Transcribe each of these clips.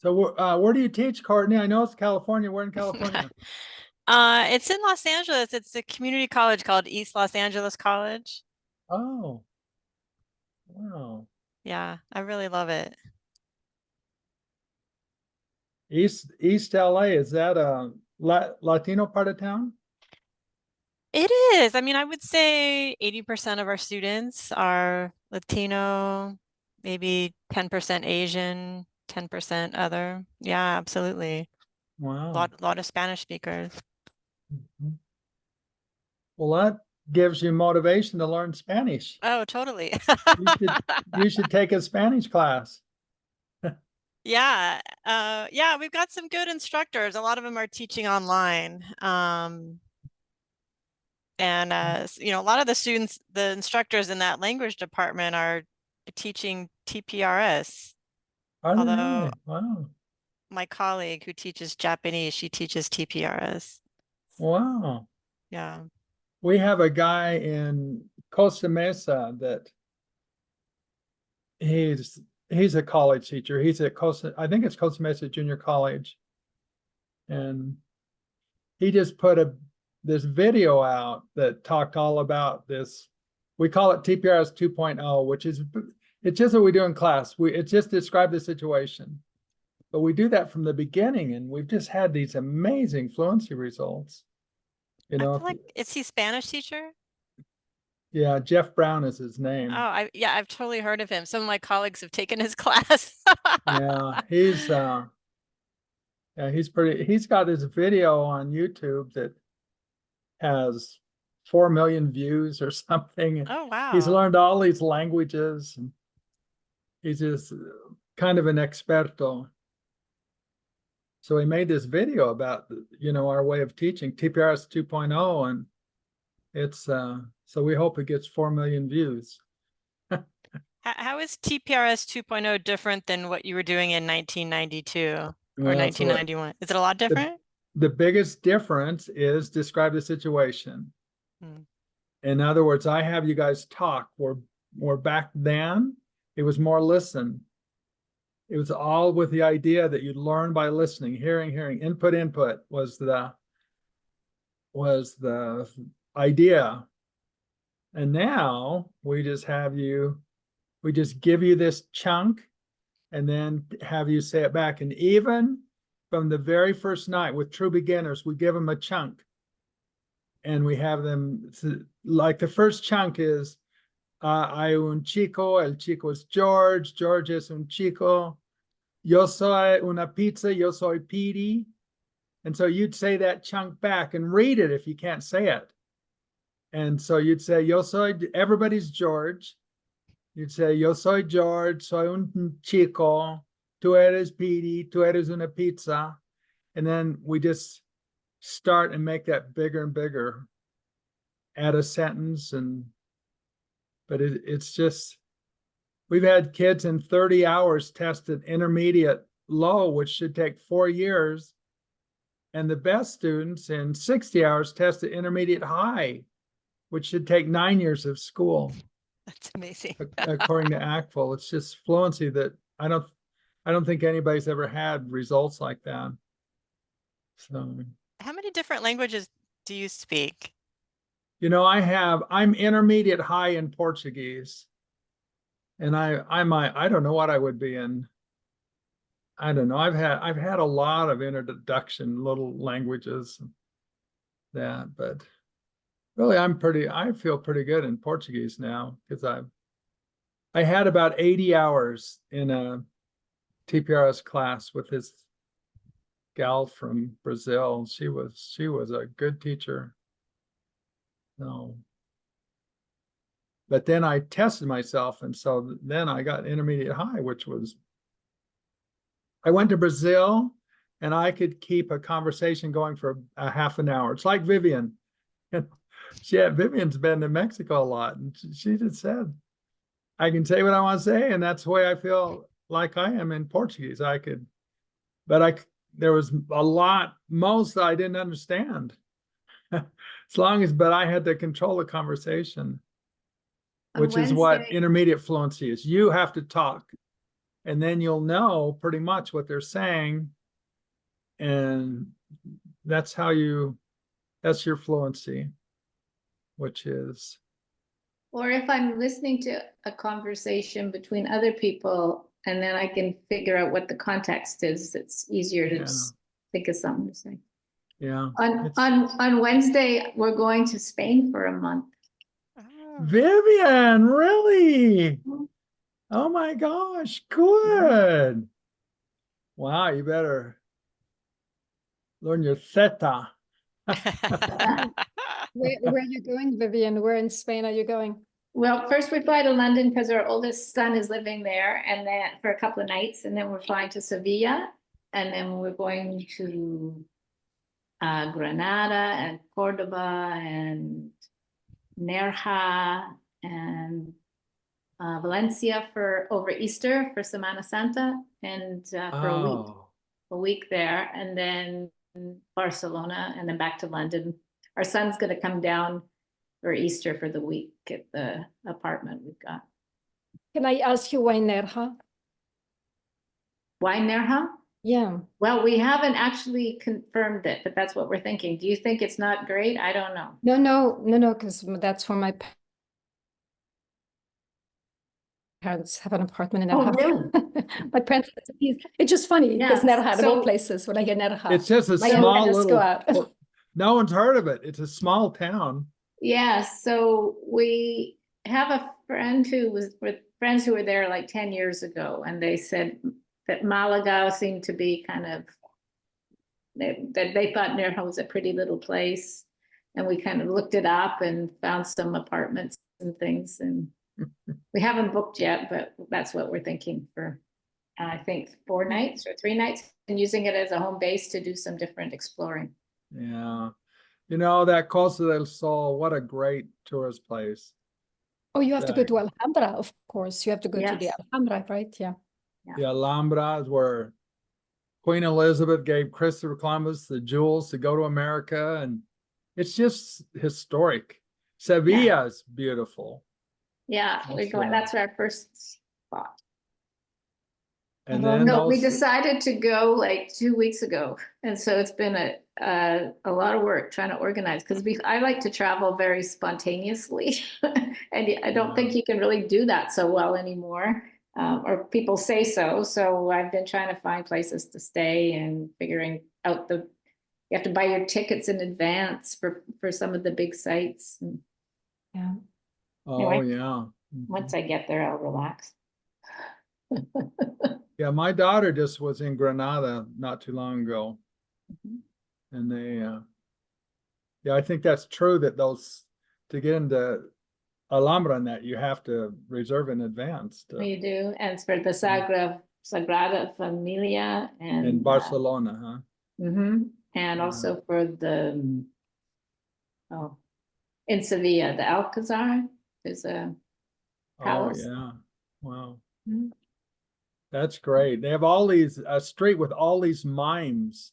So where do you teach, Courtney? I know it's California. We're in California. It's in Los Angeles. It's a community college called East Los Angeles College. Oh, wow. Yeah, I really love it. East LA, is that a Latino part of town? It is. I mean, I would say 80% of our students are Latino, maybe 10% Asian, 10% other. Yeah, absolutely. Wow. Lot of Spanish speakers. Mhm. Well, that gives you motivation to learn Spanish. Oh, totally. You should you should take a Spanish class. Yeah. Yeah, we've got some good instructors. A lot of them are teaching online. And a lot of the students, the instructors in that language department are teaching TPRS. Are they Although really? Wow. my colleague who teaches Japanese, she teaches TPRS. Wow. Yeah. We have a guy in Costa Mesa that he's he's a college teacher. He's at Costa, I think it's Costa Mesa Junior College. And he just put this video out that talked all about this. We call it TPRS 2.0, which is it's just what we do in class. It just described the situation. But we do that from the beginning, and we've just had these amazing fluency results. You I know, feel like is he Spanish teacher? yeah, Jeff Brown is his Oh, name. I've totally heard of him. Some of my colleagues have taken his class. Yeah, he's pretty. He's got his video on YouTube that has 4 million views or something. Oh, He's wow. learned all these languages. And he's just kind of an experto. So he made this video about our way of teaching TPRS 2.0, and it's so we hope it gets 4 million views. How is TPRS 2.0 different than what you were doing in 1992 or Well, so 1991? Is it a lot the different? the biggest difference is describe the situation. Hmm. In other words, I have you guys talk. Where back then it was more listen. It was all with the idea that you'd learn by listening, hearing, input was the idea. And now we just give you this chunk and then have you say it back. And even from the very first night with true beginners, we give them a chunk and we have them, like the first chunk is hay un chico, el chico es George, George es un chico, yo soy una pizza, yo soy Petey. And so you'd say that chunk back and read it if you can't say it. And so you'd say, yo soy, everybody's George. You'd say, yo soy George, soy un chico, tú eres Petey, tú eres una pizza. And then we just start and make that bigger and bigger, add a sentence. But it's just, we've had kids in 30 hours tested intermediate low, which should take 4 years. And the best students in 60 hours tested intermediate high, which should take 9 years of school, That's amazing. according to ACTFL. It's just fluency that I don't think anybody's ever had results like that. So, How many different languages do you speak? I'm intermediate high in Portuguese, and I don't know what I would be in. I don't know. I've had a lot of introduction little languages that, but really I feel pretty good in Portuguese now because I had about 80 hours in a TPRS class with this gal from Brazil. She was a good teacher. No, but then I tested myself, and so then I got intermediate high, which was I went to Brazil, and I could keep a conversation going for a half an hour. It's like Vivian. Vivian's been to Mexico a lot, and she just said, I can say what I want to say, and that's the way I feel like I am in Portuguese. But there was a lot, most I didn't understand. But I had to control the conversation, On which is what Wednesday, intermediate fluency is. You have to talk. and then you'll know pretty much what they're saying. And that's that's your fluency, which is. Or if I'm listening to a conversation between other people and then I can figure out what the context is, it's easier to just think of something to say. Yeah. On Wednesday, we're going to Spain for a month. Vivian, really? Oh my gosh, good. Wow, you better learn your theta. Where are you going, Vivian? Where in Spain are you going? Well, first we fly to London because our oldest son is living there, and then for a couple of nights, and then we're flying to Sevilla, and then we're going to Granada and Cordoba and Nerja and Valencia for over Easter for Semana Santa, and for a week there, and then Barcelona, and then back to London. Our son's going to come down for Easter for the week at the apartment we've got. Can I ask you why Nerja? Why Nerja? Yeah. Well, we haven't actually confirmed it, but that's what we're thinking. Do you think it's not great? I don't know. No, because that's for my parents have an apartment in Nerja. Oh, really? My parents, it's just funny because Nerja, of all places, when I get Nerja. It's just a small little, no one's heard of it. It's a small town. Yeah, so we have a friend who was with friends who were there like 10 years ago, and they said that Malaga seemed to be kind of, that they thought Nerja was a pretty little place. And we kind of looked it up and found some apartments and things, and we haven't booked yet, but that's what we're thinking for, I think 4 nights or 3 nights, and using it as a home base to do some different exploring. Yeah. You know, that Costa del Sol, what a great tourist place. Oh, you have to go to Alhambra, of course. You have to go to the Yes. Alhambra, right? Yeah. The Alhambra is where Queen Elizabeth gave Christopher Columbus the jewels to go to America, and it's just historic. Sevilla is beautiful. Yeah, we're going, that's our first spot. And then No, we decided to go like 2 weeks ago, and so it's been a lot of work trying to organize, because I like to travel very spontaneously, and I don't think you can really do that so well anymore, or people say so. So I've been trying to find places to stay and figuring out you have to buy your tickets in advance for some of the big sites. Yeah. Oh, anyway, yeah. Once I get there, I'll relax. Yeah, my daughter just was in Granada not too long ago. And they, yeah, I think that's true that to get into Alhambra and that you have to reserve in advance. You do, and it's for the Sagrada Familia and in Barcelona, huh? And also for the, in Sevilla, the Alcazar, there's a palace. Oh, yeah. Wow. That's great. They have a street with all these mimes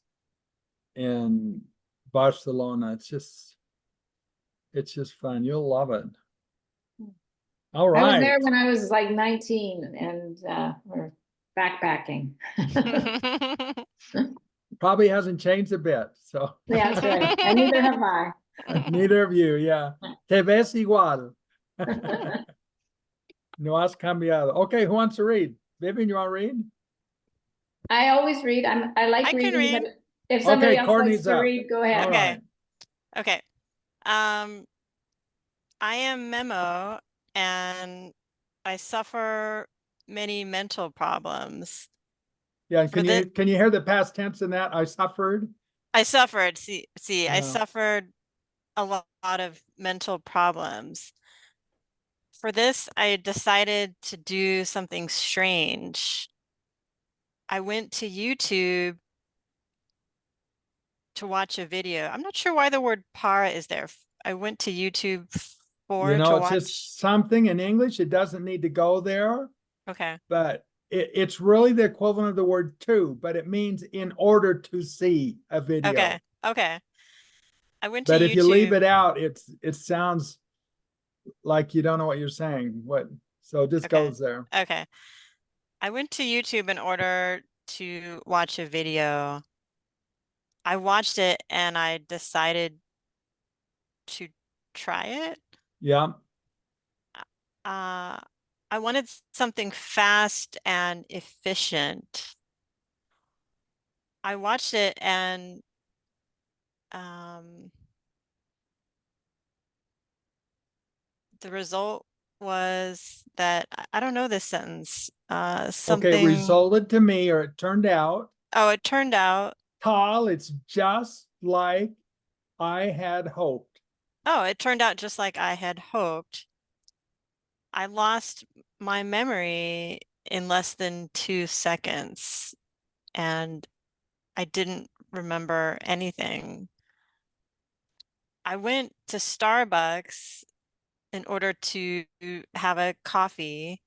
in Barcelona. It's just fun. You'll love it. All right. I was there when I was like 19, and we're backpacking. Probably hasn't changed a bit. So Yeah, that's right. And neither have I. neither of you, yeah. Te ves igual. No has cambiado. Okay, who wants to read? Vivian, you want to read? I always read. I like I can reading, read. but if somebody else likes Courtney's to up. read, go ahead. All Okay. right. Okay. I am Memo, and I suffer many mental problems. Yeah, can you hear the past tense in that? I suffered. I suffered. See, Yeah. I suffered a lot of mental problems. For this, I decided to do something strange. I went to YouTube to watch a video. I'm not sure why the word para is there. I went to YouTube You know, it's just something in English. It doesn't need to go there. Okay. But it's really the equivalent of the word to, but it means in order to see a video. Okay. Okay. I went to But YouTube. if you leave it out, it sounds like you don't know what you're saying. So it just goes there. Okay. I went to YouTube in order to watch a video. I watched it and I decided to try it. Yeah. I wanted something fast and efficient. I watched it and the result was that I don't know this sentence. Okay, Something. resulted to me, or it turned out, Oh, it turned out. Tal, it's just like I had hoped. Oh, it turned out just like I had hoped. I lost my memory in less than 2 seconds, and I didn't remember anything. I went to Starbucks in order to have a coffee.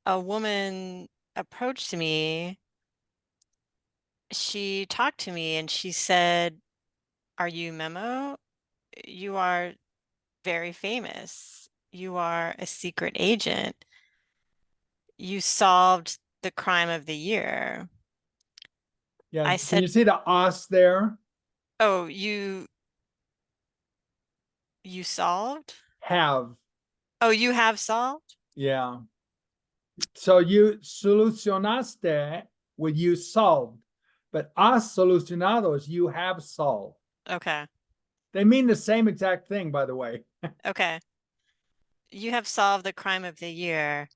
A woman approached me. She talked to me and she said, "Are you Memo? You are very famous. You are a secret agent. You solved the crime of the year." Yeah, I can said, you see the us there? "Oh, you solved? Have, Oh, you have solved?" yeah. So you solucionaste with you solved, but has solucionado is you have solved. Okay. They mean the same exact thing, by the way. Okay. You have solved the crime of the year.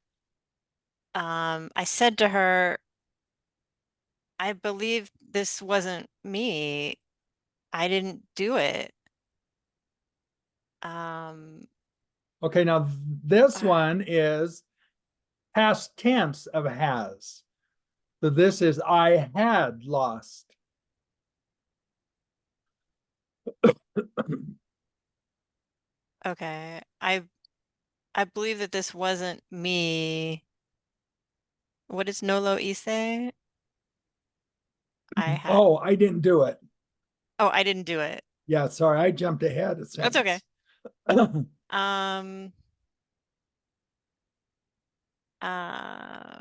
I said to her, "I believe this wasn't me. I didn't do it." Um, Okay, now this uh, one is past tense of has. So this is I had lost. okay. I believe that this wasn't me. What is Nolo Ise? I had. Oh, I didn't do it. Oh, I didn't do it. Yeah, sorry, I jumped ahead a That's okay. sentence. Um, uh,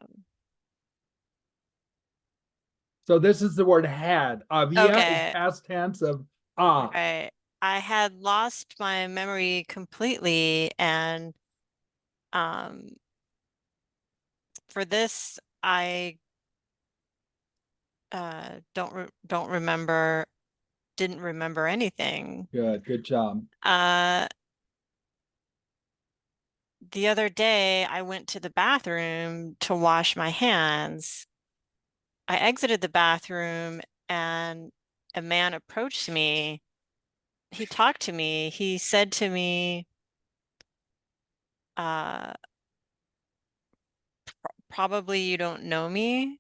So this is the word had. Había is okay. past tense of ah. Right. I had lost my memory completely, and um, for this, I don't remember, didn't remember anything. Good job. The other day I went to the bathroom to wash my hands. I exited the bathroom and a man approached me. He talked to me. He said to me, uh, "Probably you don't know me.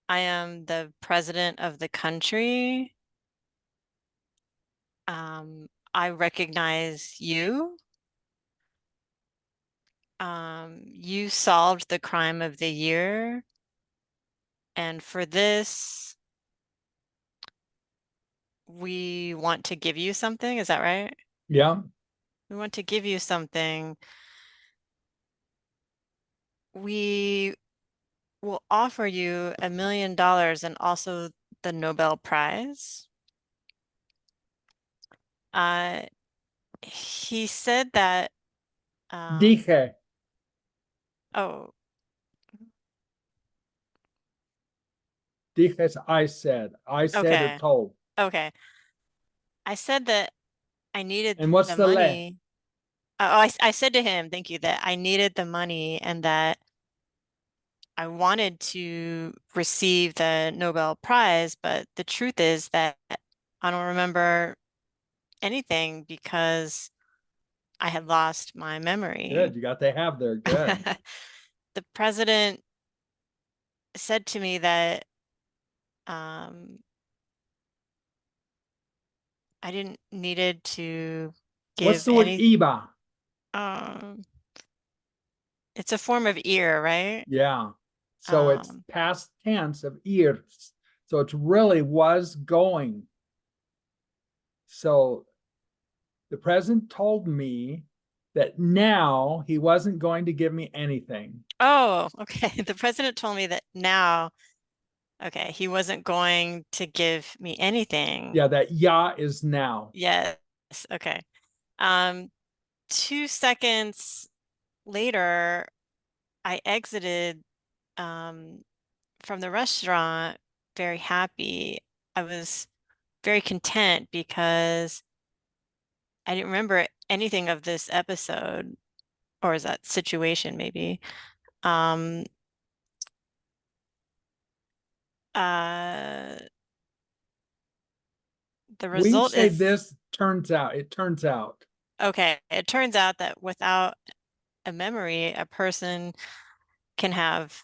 I am the president of the country. I recognize you. You solved the crime of the year. And for this, we want to give you something." Is that right? Yeah. We want to give you something. We will offer you $1 million and also the Nobel Prize. He said that, Dije. oh, Dije is I said. I said or okay, told. okay. I said that I needed And what's the the le? money. I said to him, thank you, that I needed the money and that I wanted to receive the Nobel Prize, but the truth is that I don't remember anything because I had lost my memory. Good. You got the have there. Good. The president said to me that I didn't needed to What's give the word any. iba? Um, it's a form of ear, right? Yeah. So it's Um, past tense of ears. So it really was going. So the president told me that now he wasn't going to give me anything. Oh, okay. The president told me that now, okay, he wasn't going to give me anything. Yeah, that ya is now. Yes. Okay. 2 seconds later, I exited from the restaurant very happy. I was very content because I didn't remember anything of this episode, or is that situation maybe. Um, the We result say is this turns out, it turns out. okay. It turns out that without a memory, a person can have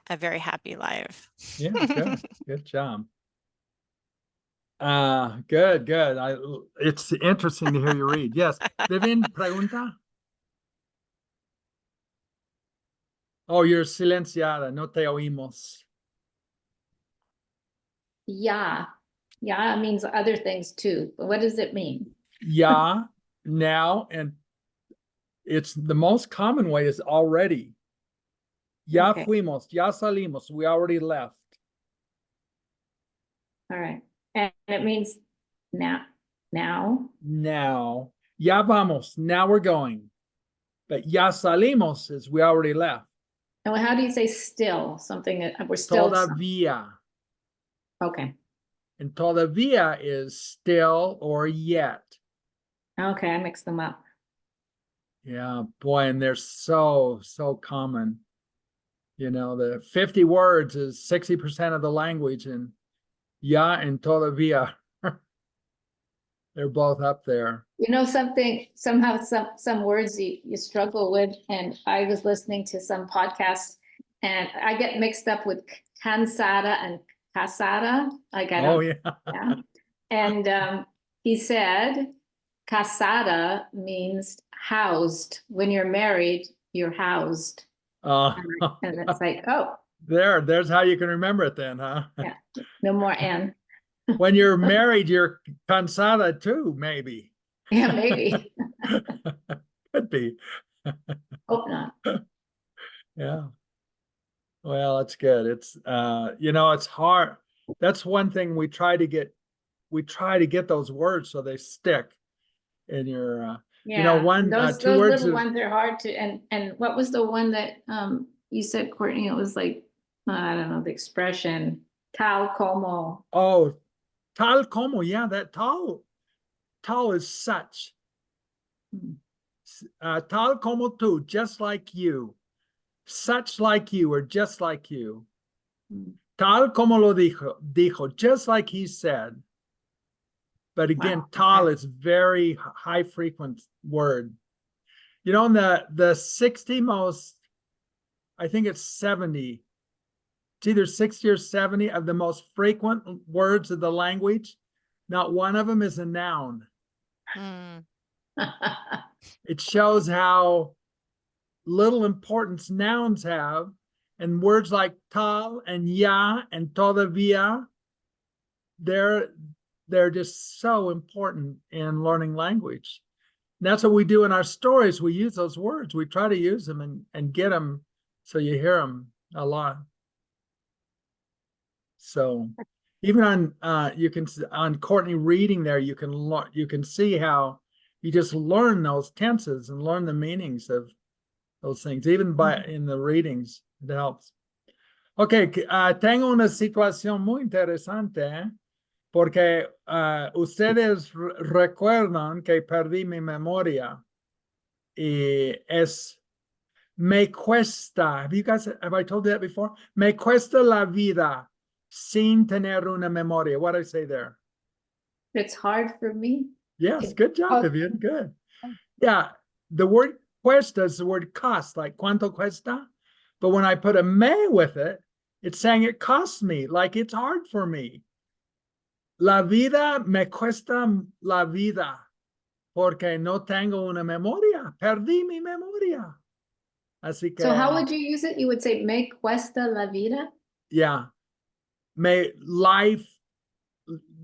a very happy life. Yeah, good. Good job. Good. It's interesting to hear you read. Yes. Vivian, pregunta. Oh, you're silenciada. No te oímos. Yeah. Yeah means other things too. But what does it mean? Ya, now, and it's the most common way is already. Ya Okay. fuimos, ya salimos. We already left. All right. And it means now. Now. Now, ya vamos. Now we're going. But ya salimos is we already left. And how do you say still? Something that we're still. Todavía. Okay. And todavía is still or yet. Okay, I mixed them up. Yeah, boy, and they're so common. You know, the 50 words is 60% of the language, and ya and todavía, they're both up there. You know something, somehow some words you struggle with, and I was listening to some podcasts and I get mixed up with cansada and casada. Like I Oh, don't, yeah. yeah. And he said casada means housed. When you're married, you're housed. And it's like, oh, there's how you can remember it then, huh? yeah, no more N. When you're married, you're cansada too, maybe. Yeah, maybe. Could be. Hope not. Yeah. Well, it's good. It's you know, it's hard. That's one thing we try to get those words so they stick in your Yeah, you know, one those two words little ones are hard to, and what was the one that you said, Courtney? It was like, I don't know the expression, tal como. Oh, tal como, yeah, that tal is such. Tal como tú, just like you. Such like you, or just like you. Tal como lo dijo, just like he said. But again, Wow, tal okay. is very high frequent word. You know, in the 60 most, I think it's 70. It's either 60 or 70 of the most frequent words of the language. Not one of them is a noun. Mm. It shows how little importance nouns have, and words like tal and ya and todavía, they're just so important in learning language. And that's what we do in our stories. We use those words. We try to use them and get them so you hear them a lot. So even on you can on Courtney reading there, you can see how you just learn those tenses and learn the meanings of those things, even in the readings. It helps. Okay, tengo una situación muy interesante, porque ustedes recuerdan que perdí mi memoria y me cuesta. Have I told you that before? Me cuesta la vida sin tener una memoria. What did I say there? It's hard for me. Yes, good job, Vivian. Good. Yeah, the word cuesta is the word cost, like cuánto cuesta. But when I put a me with it, it's saying it costs me, like it's hard for me. La vida me cuesta la vida, porque no tengo una memoria. Perdí mi memoria. Así que. So how would you use it? You would say, me cuesta la vida? Yeah.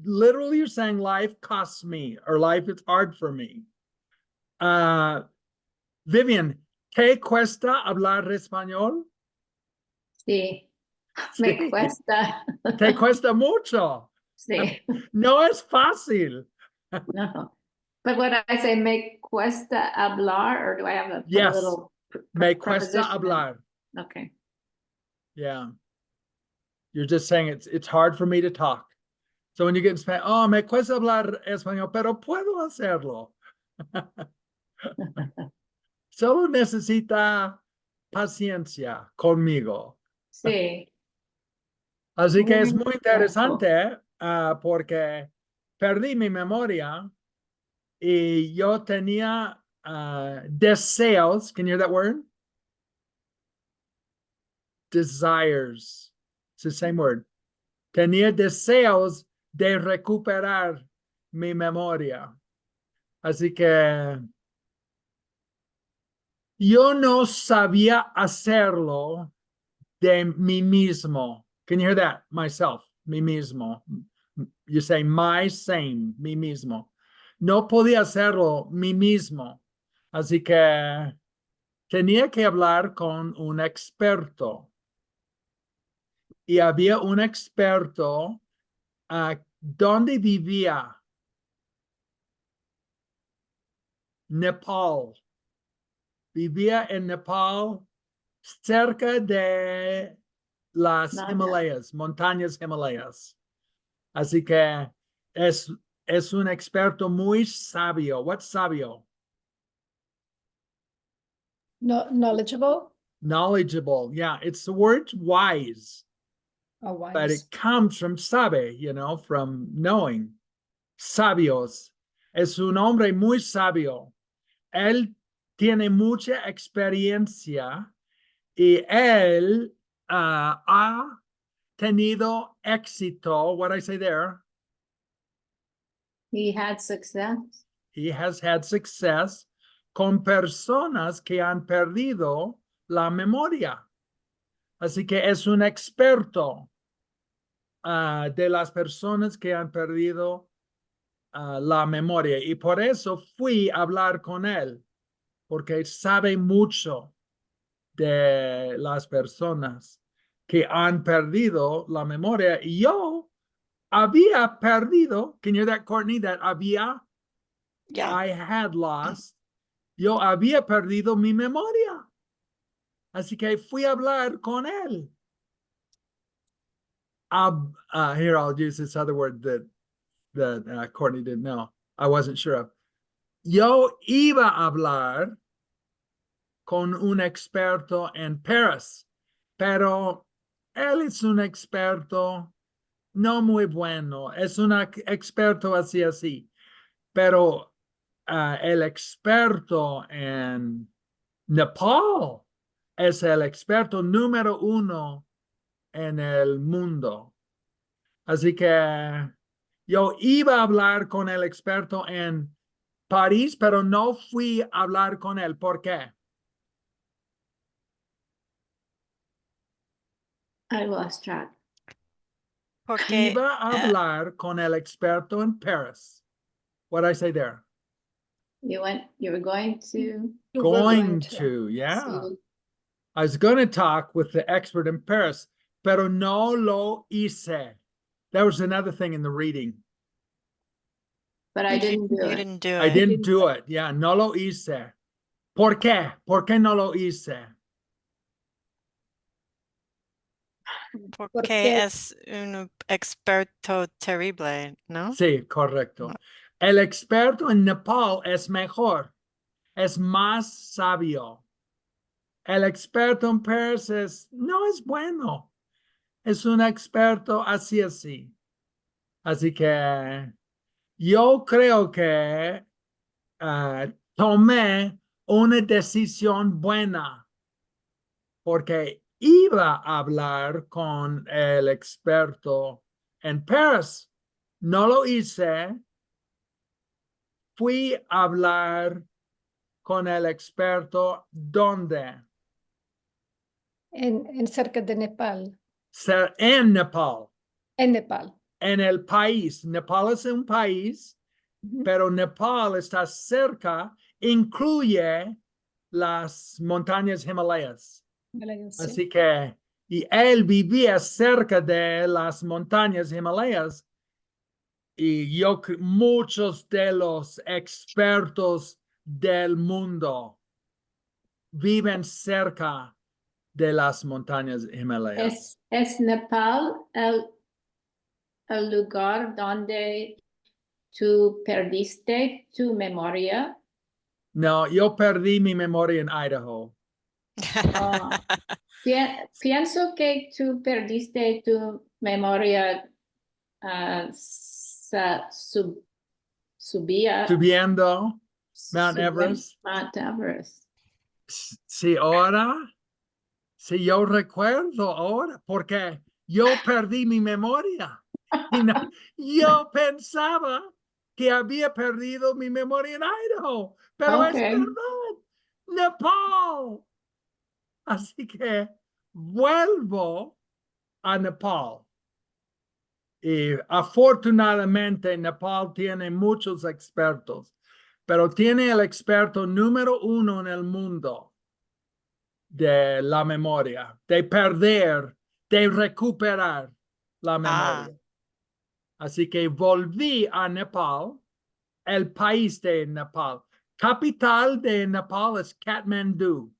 Literally you're saying life costs me, or life is hard for me. Vivian, ¿te cuesta hablar español? Sí, me Sí. cuesta. Te cuesta mucho. Sí, No es fácil. no. But when I say me cuesta hablar, or do I have a put a Yes. little Me cuesta preposition in? hablar. Okay. Yeah. You're just saying it's hard for me to talk. So when you get in Spanish, oh, me cuesta hablar español, pero puedo hacerlo. Solo necesita paciencia conmigo. Sí. Así que es Muy muy tiempo. interesante porque perdí mi memoria y yo tenía deseos. Can you hear that word? Desires. It's the same word. Tenía deseos de recuperar mi memoria. Así que yo no sabía hacerlo de mí mismo. Can you hear that? Myself, mí mismo. You say my same, mí mismo. No podía hacerlo mí mismo. Así que tenía que hablar con un experto. Y había un experto donde vivía. Nepal. Vivía en Nepal, cerca de las Nada. Himalayas, montañas Himalayas. Así que es un experto muy sabio. What's sabio? No, knowledgeable Knowledgeable. Yeah, it's the word wise, or but wise. it comes from sabe, from knowing. Sabios. Es un hombre muy sabio. Él tiene mucha experiencia y él ha tenido éxito. What I say there? He had success. He has had success con personas que han perdido la memoria. Así que es un experto de las personas que han perdido la memoria. Y por eso fui a hablar con él, porque sabe mucho de las personas que han perdido la memoria. Y yo había perdido, can you hear that, Courtney, that había? Yeah. I had lost. Yo había perdido mi memoria. Así que fui a hablar con él. Here, I'll use this other word that Courtney didn't know. I wasn't sure of. Yo iba a hablar con un experto en Paris, pero él es un experto no muy bueno. Es un experto así. Pero el experto en Nepal es el experto número 1 en el mundo. Así que yo iba a hablar con el experto en París, pero no fui a hablar con él. ¿Por qué? I lost track. Porque Iba a hablar con el experto en París. What did I say there? You were going to. You were Going to, yeah. see. I was going to talk with the expert in Paris, pero no lo hice. That was another thing in the reading. But I didn't do you it. didn't do I it. didn't do it. Yeah, no lo hice. ¿Por qué? ¿Por qué no lo hice? Porque es un experto terrible, ¿no? Sí, correcto. No. El experto en Nepal es mejor, es más sabio. El experto en Paris no es bueno, es un experto así. Así que yo creo que tomé una decisión buena porque iba a hablar con el experto en Paris. No lo hice. Fui a hablar con el experto ¿dónde? En cerca de Nepal. En Nepal, En Nepal. en el país. Nepal es un país, pero Nepal está cerca, incluye las montañas Himalayas. Sí. Así que, y él vivía cerca de las montañas Himalayas. Y muchos de los expertos del mundo viven cerca de las montañas Himalayas. ¿Es Nepal el lugar donde tú perdiste tu memoria? No, yo perdí mi memoria en Idaho. Oh, pienso que tú perdiste tu memoria subía Subiendo Mount Everest. Mount Everest. Sí, ahora, sí, yo recuerdo ahora, porque yo perdí mi memoria. Y yo pensaba que había perdido mi memoria en Idaho, pero es Okay. verdad, Nepal. Así que vuelvo a Nepal. Y afortunadamente Nepal tiene muchos expertos, pero tiene el experto número 1 en el mundo de la memoria, de perder, de recuperar la memoria. Así que volví a Nepal, el país de Nepal. Capital de Nepal es Kathmandu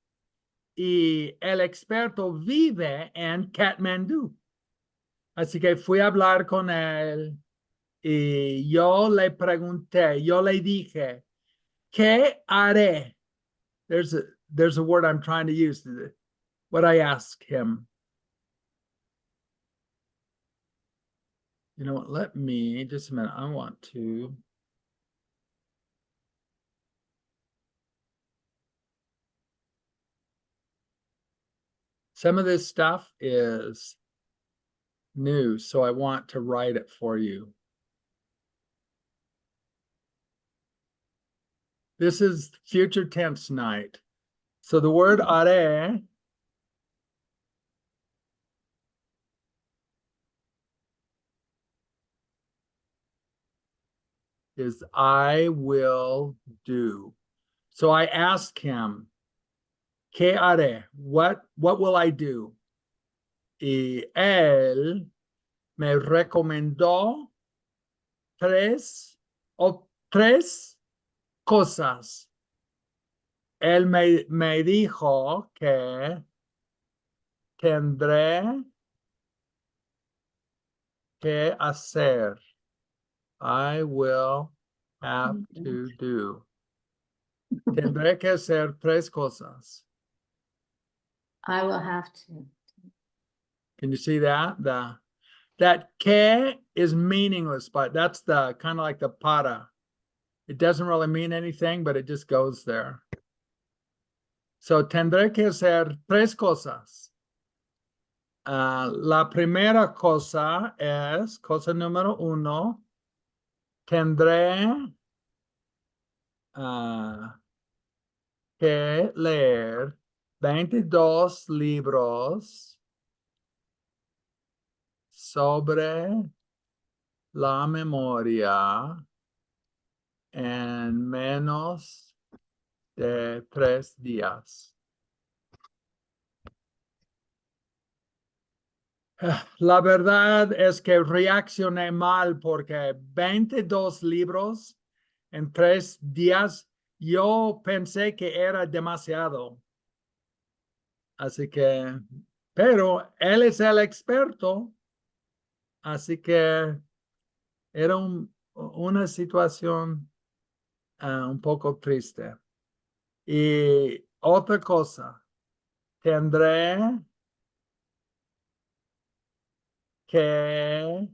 y el experto vive en Kathmandu. Así que fui a hablar con él y yo le pregunté, yo le dije, ¿qué haré? There's a word I'm trying to use. What I asked him. You know what? Let me just a minute. I want to. Some of this stuff is new, so I want to write it for you. This is future tense night. So the word haré is I will do. So I asked him, ¿qué haré? What will I do? Y él me recomendó tres cosas. Él me dijo que tendré que hacer. I will have to do. Tendré que hacer tres cosas. I will have to. Can you see that? That que is meaningless, but that's the kind of like the para. It doesn't really mean anything, but it just goes there. So tendré que hacer tres cosas. La primera cosa es, cosa número 1, tendré que leer 22 libros sobre la memoria en menos de 3 días. La verdad es que reaccioné mal porque 22 libros en 3 días, yo pensé que era demasiado. Así que, pero él es el experto, así que era una situación un poco triste. Y otra cosa, tendré que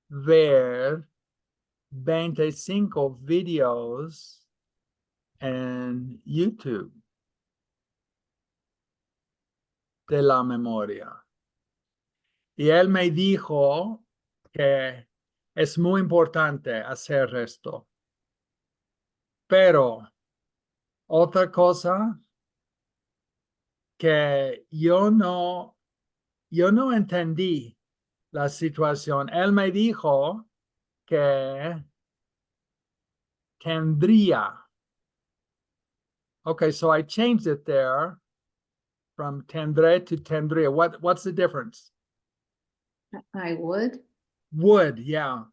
ver 25 videos en YouTube de la memoria. Y él me dijo que es muy importante hacer esto. Pero otra cosa que yo no entendí la situación. Él me dijo que tendría Okay, so I changed it there from tendré to tendría. What's the difference? I would. Would, yeah.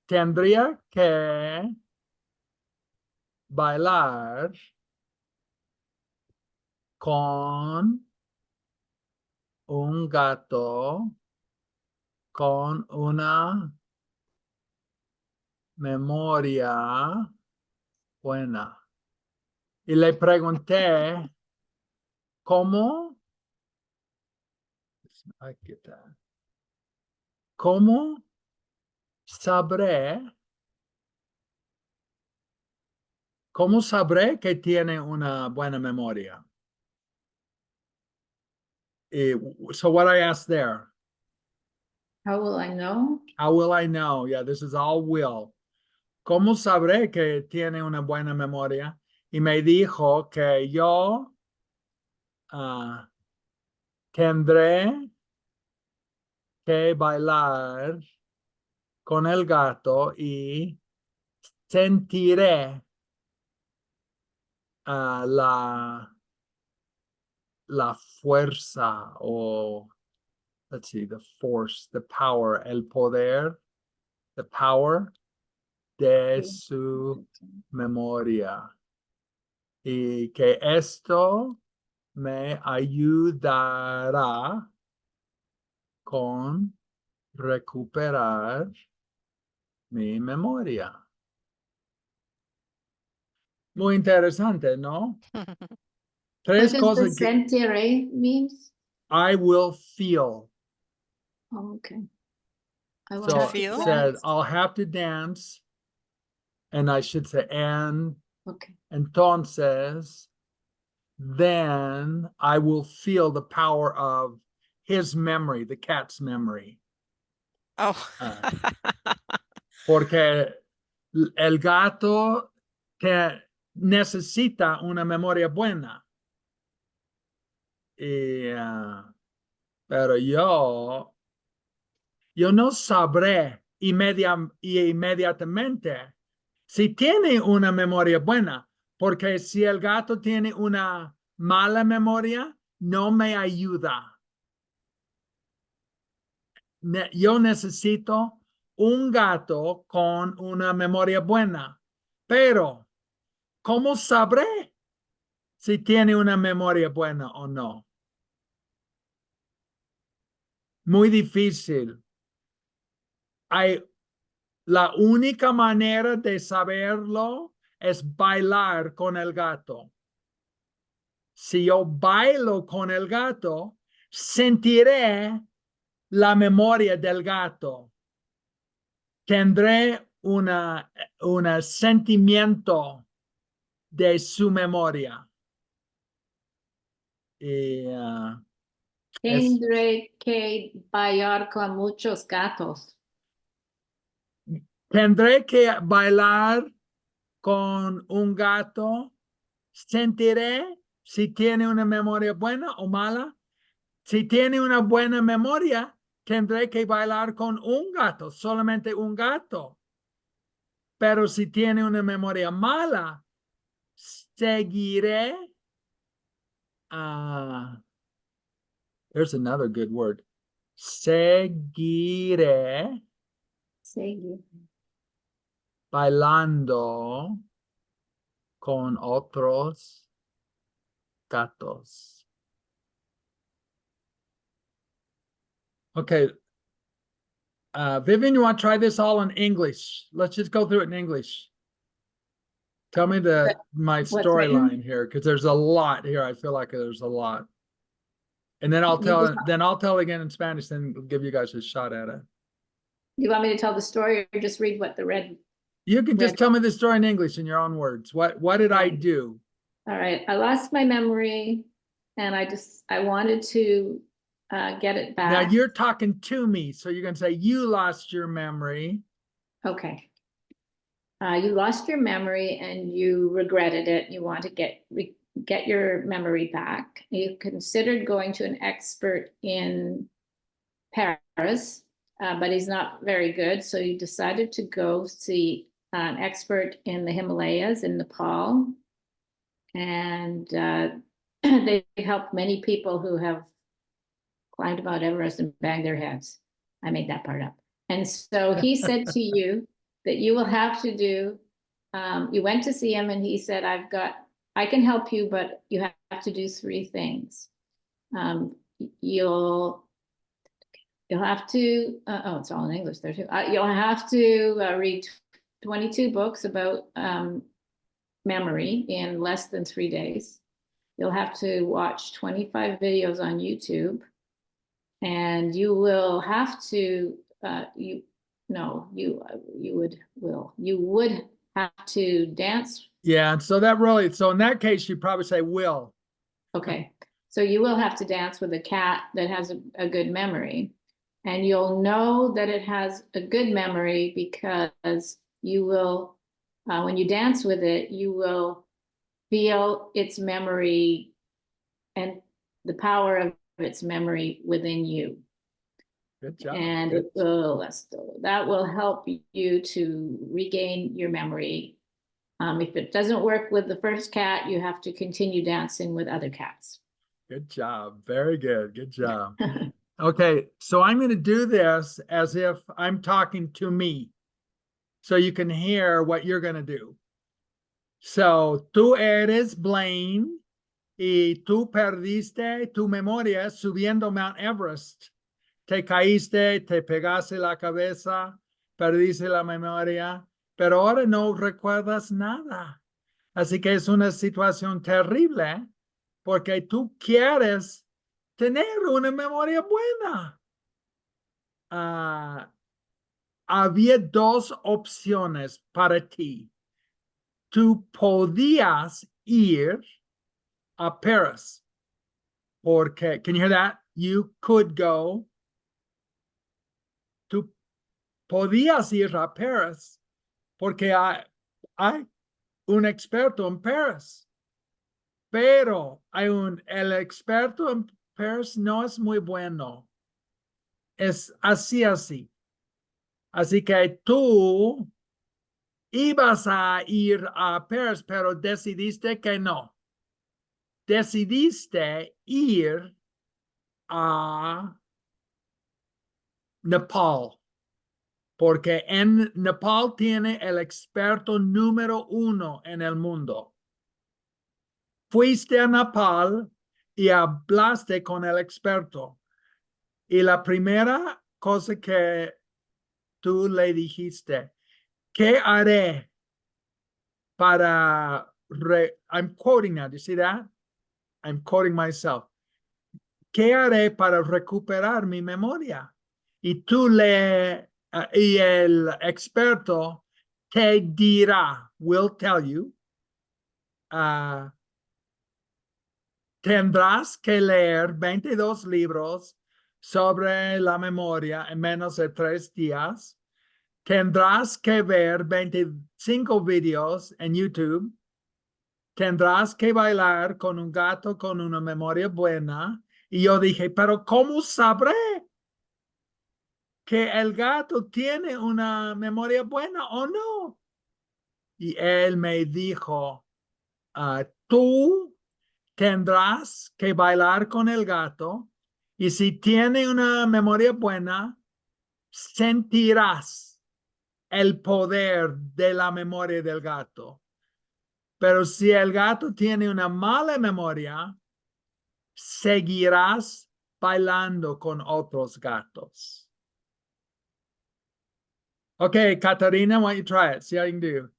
Tendría que bailar con un gato con una memoria buena. Y le pregunté, ¿cómo? Aquí está. ¿Cómo sabré? ¿Cómo sabré que tiene una buena memoria? So what I asked there, How will I know? how will I know? Yeah, this is all will. ¿Cómo sabré que tiene una buena memoria? Y me dijo que yo tendré que bailar con el gato y sentiré la fuerza o, let's see, the force, the power, el poder, the power de su memoria. Y que esto me ayudará con recuperar mi memoria. Muy interesante, ¿no? Tres What does cosas the que sentiré means? I will feel. Oh, okay. I will So have to feel? it said, dance. I'll have to dance. And I should say, and Okay. entonces, then I will feel the power of his memory, the cat's memory. Oh. Porque el gato que necesita una memoria buena. Y, pero yo no sabré inmediatamente si tiene una memoria buena, porque si el gato tiene una mala memoria, no me ayuda. Yo necesito un gato con una memoria buena, pero ¿cómo sabré si tiene una memoria buena o no? Muy difícil. La única manera de saberlo es bailar con el gato. Si yo bailo con el gato, sentiré la memoria del gato. Tendré un sentimiento de su memoria. Y, Tendré que bailar con muchos gatos. tendré que bailar con un gato. Sentiré si tiene una memoria buena o mala. Si tiene una buena memoria, tendré que bailar con un gato, solamente un gato. Pero si tiene una memoria mala, seguiré. There's another good word. Seguiré Seguir. bailando con otros gatos. Okay. Vivian, you want to try this all in English? Let's just go through it in English. Tell me my written? storyline here, because there's a lot here. I feel like there's a lot. And then I'll tell again in Spanish, then give you guys a shot at it. Do you want me to tell the story or just read what the red? You can just Right. tell me the story in English in your own words. What did I Right. do? All right. I lost my memory and I wanted to get it back. Now you're talking to me, so you're gonna say you lost your memory. Okay. You lost your memory and you regretted it. You want to get your memory back. You considered going to an expert in Paris, but he's not very good. So you decided to go see an expert in the Himalayas in Nepal. And they helped many people who have climbed Mount Everest and banged their heads. I made that part up. And so he said to you that you will have to do, you went to see him and he said, I can help you, but you have to do 3 things. You'll have to, oh, it's all in English there too. You'll have to read 22 books about memory in less than 3 days. You'll have to watch 25 videos on YouTube, and you will have to, you would have to dance. Yeah, so that really, so in that case, you probably say will. Okay, so you will have to dance with a cat that has a good memory. And you'll know that it has a good memory because you will, when you dance with it, you will feel its memory and the power of its memory within you. Good job. And Good. that will help you to regain your memory. If it doesn't work with the first cat, you have to continue dancing with other cats. Good job. Very good. Good job. Okay, so I'm going to do this as if I'm talking to me, so you can hear what you're going to do. So, tú eres Blaine y tú perdiste tu memoria subiendo Mount Everest. Te caíste, te pegaste la cabeza, perdiste la memoria, pero ahora no recuerdas nada. Así que es una situación terrible porque tú quieres tener una memoria buena. Había 2 opciones para ti. Tú podías ir a Paris. Porque, can you hear that? You could go. Tú podías ir a Paris porque hay un experto en Paris. Pero el experto en Paris no es muy bueno. Es así. Así que tú ibas a ir a Paris, pero decidiste que no. Decidiste ir a Nepal, porque en Nepal tiene el experto número 1 en el mundo. Fuiste a Nepal y hablaste con el experto. Y la primera cosa que tú le dijiste, ¿qué haré para... I'm quoting now, do you see that? I'm quoting myself. ¿Qué haré para recuperar mi memoria? Y y el experto te dirá, will tell you, tendrás que leer 22 libros sobre la memoria en menos de 3 días. Tendrás que ver 25 videos en YouTube. Tendrás que bailar con un gato con una memoria buena. Y yo dije, pero ¿cómo sabré que el gato tiene una memoria buena o no? Y él me dijo, tú tendrás que bailar con el gato y si tiene una memoria buena, sentirás el poder de la memoria del gato. Pero si el gato tiene una mala memoria, seguirás bailando con otros gatos. Okay, Katarina, why don't you try it? See how you can do.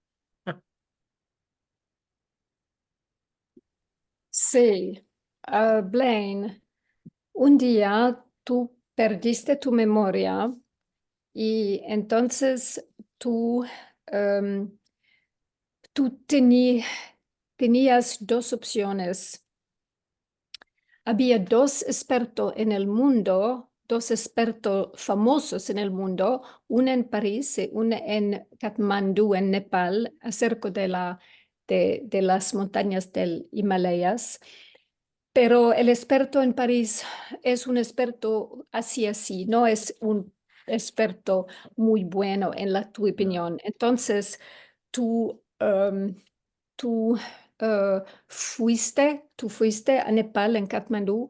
Sí, Blaine, un día tú perdiste tu memoria y entonces tú, tenías 2 opciones. Había 2 expertos en el mundo, 2 expertos famosos en el mundo, uno en París y uno en Katmandú, en Nepal, acerca de las montañas del Himalayas. Pero el experto en París es un experto así, no es un experto muy bueno en tu opinión. Entonces, tú tú fuiste a Nepal, en Katmandú,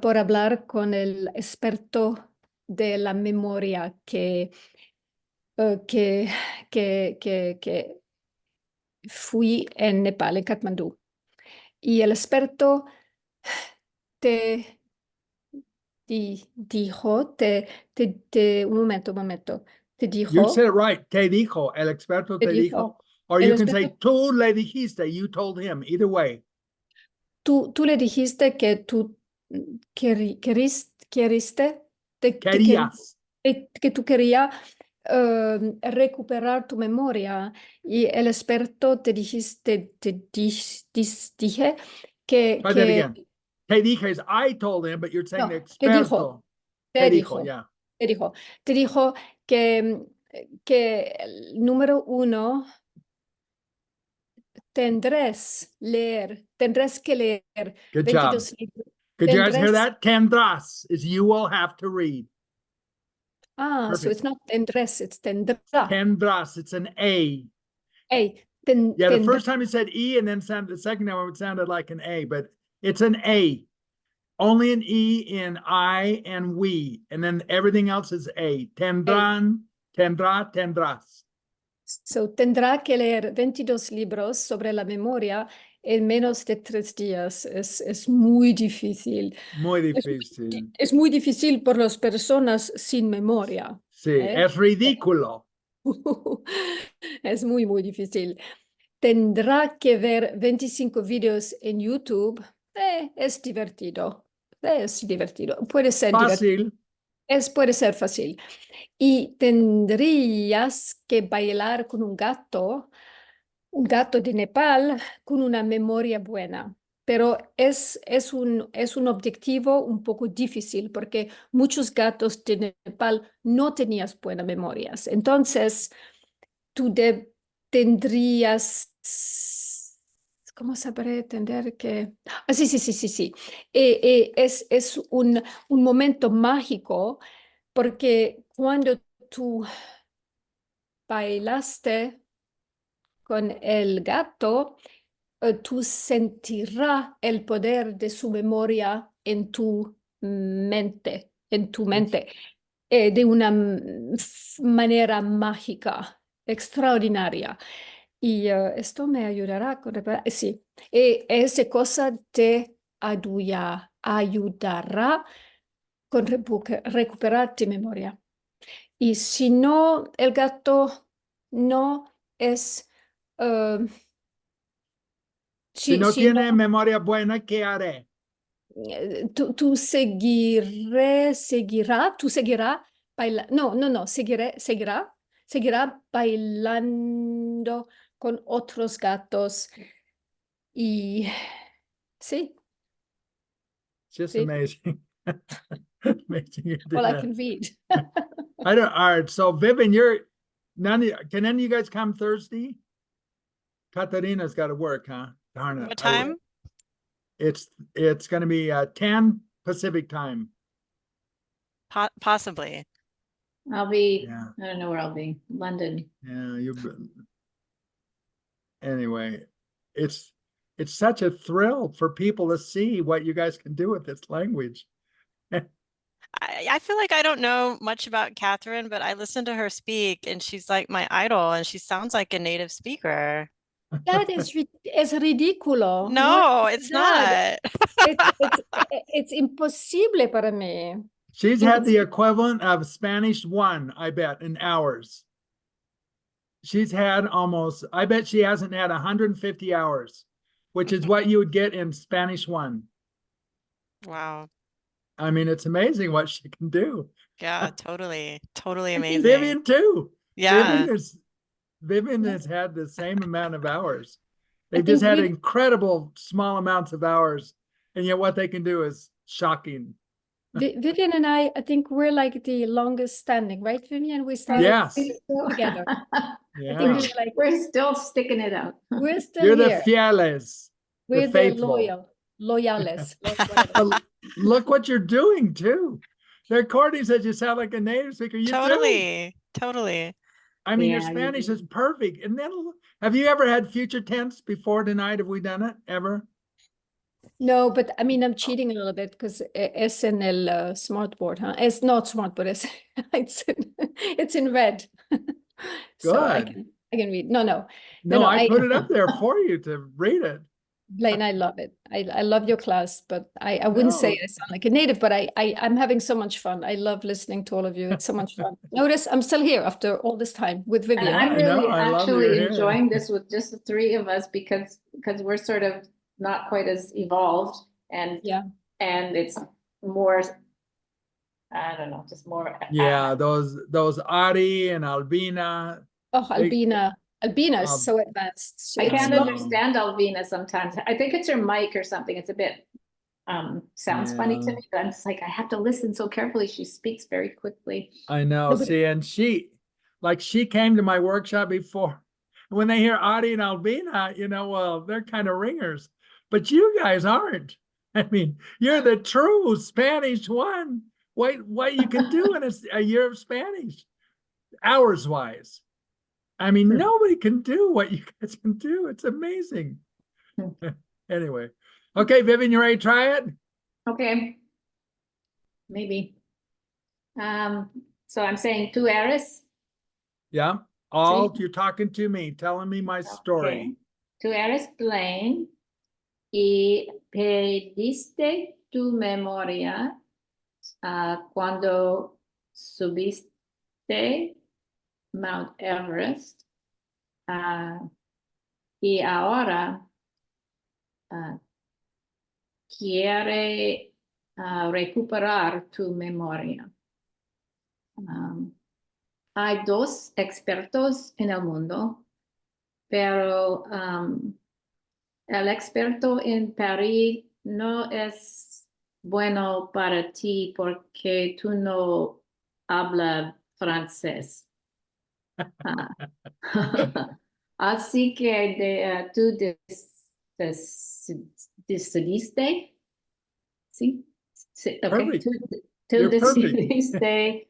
por hablar con el experto de la memoria eh, que, que fui en Nepal, en Katmandú. Y el experto te dijo, un momento, te You dijo, said it right. Te dijo, el experto te te dijo. dijo, Or el you can say, experto, tú le dijiste, you told him. Either way. tú le dijiste que tú queriste, Querías. que tú querías recuperar tu memoria y el experto dije Try that again. Te dije is I told him, but you're saying no, the experto. Te dijo, yeah. te dijo que el número uno tendrás que leer Good job. 22 libros. Could you guys hear Tendrás, that? Tendrás is you will have to read. so Perfect. it's not tendrás, it's tendrá. Tendrás, it's an A. Hey, Yeah, the tendrá. first time it said E and then the second time it sounded like an A, but it's an A. Only an E in I and we, and then everything else is A. Tendrán, tendrá, tendrás. So, tendrá que leer 22 libros sobre la memoria en menos de 3 días. Es muy difícil. Muy difícil. Es muy difícil por las personas sin memoria. Sí, ¿eh? es ridículo. Es muy, muy difícil. Tendrá que ver 25 vídeos en YouTube. Es divertido. Es divertido. Puede ser divertido. Fácil. Puede ser fácil. Y tendrías que bailar con un gato de Nepal con una memoria buena. Pero es un objetivo un poco difícil porque muchos gatos de Nepal no tenían buenas memorias. Entonces, tú tendrías, ¿cómo sabré entender que? Sí. Es un momento mágico porque cuando tú bailaste con el gato, tú sentirás el poder de su memoria en tu mente, de una manera mágica, extraordinaria. Y esto me ayudará con sí, esa cosa te ayudará con recuperar tu memoria. Y si no, el gato no es, eh, Si no si no, tiene memoria buena, ¿qué haré? tú seguirá bailando, no, seguirá bailando con otros gatos. Y sí, Just sí, amazing. Amazing you did all I that. can read. I don't. All right. So Vivian, can any of you guys come Thursday? Katarina's got to work, huh? Darn it. What time? It's going to be 10 Pacific time. Possibly. I'll be, Yeah. I don't know where I'll be, London. Yeah. Anyway, it's such a thrill for people to see what you guys can do with this language. I feel like I don't know much about Catherine, but I listen to her speak and she's like my idol and she sounds like a native speaker. That is ridículo. No, es it's verdad. not. It's imposible para mí. She's had the equivalent of Spanish 1, I bet, in hours. She's had I bet she hasn't had 150 hours, which is what you would get in Spanish 1. Wow. I mean, it's amazing what she can do. Yeah, totally amazing. Vivian too. Yeah. Vivian has had the same amount of hours. They've just had incredible small amounts of hours, and yet what they can do is shocking. Vivian and I think we're like the longest standing, right, Vivian? We started Yes. together. Yeah. I think We're still sticking it out. we're still You're here. the fieles. We're the faithful. loyales. But look what you're doing too. The recording says you sound like a native speaker. You do. Totally. I mean, your Yeah, you Spanish do. is perfect. And then, have you ever had future tense before tonight? Have we done it ever? No, but I mean, I'm cheating a little bit because es en el smartboard, huh? It's not smartboard, it's in red. So Good. I can read. No, No, I I put it up there for you to read it. Blaine, I love it. I love your class, but I wouldn't say No. I sound like a native, but I'm having so much fun. I love listening to all of you. It's so much fun. Notice I'm still here after all this time with And Vivian. I'm I know, really I love that you're actually here. enjoying this with just the three of us because we're sort of not quite as evolved and Yeah. it's more, I don't know, just more. Yeah, those Ari and Albina. Oh, They- Albina is Um, so advanced. I It's can't know. understand Alvina sometimes. I think it's her mic or something. It's a bit sounds funny to Yeah. me, but I'm just like, I have to listen so carefully. She speaks very quickly. I know. No, but- See, and she came to my workshop before. When they hear Adi and Albina, well, they're kind of ringers, but you guys aren't. I mean, you're the true Spanish one. What you can do in a year of Spanish, hours wise. I mean, nobody can do what you guys can do. It's amazing. Anyway, okay, Vivian, you ready to try it? Okay. Maybe. So I'm saying tú eres. Yeah. You're talking to me, telling me my story. Tú eres Blaine y perdiste tu memoria cuando subiste Mount Everest y ahora quiere recuperar tu memoria. Hay dos expertos en el mundo, pero el experto en París no es bueno para ti porque tú no hablas francés. Así que tú decidiste, ¿sí? Sí, okay. Perfect. Tú You're perfect. decidiste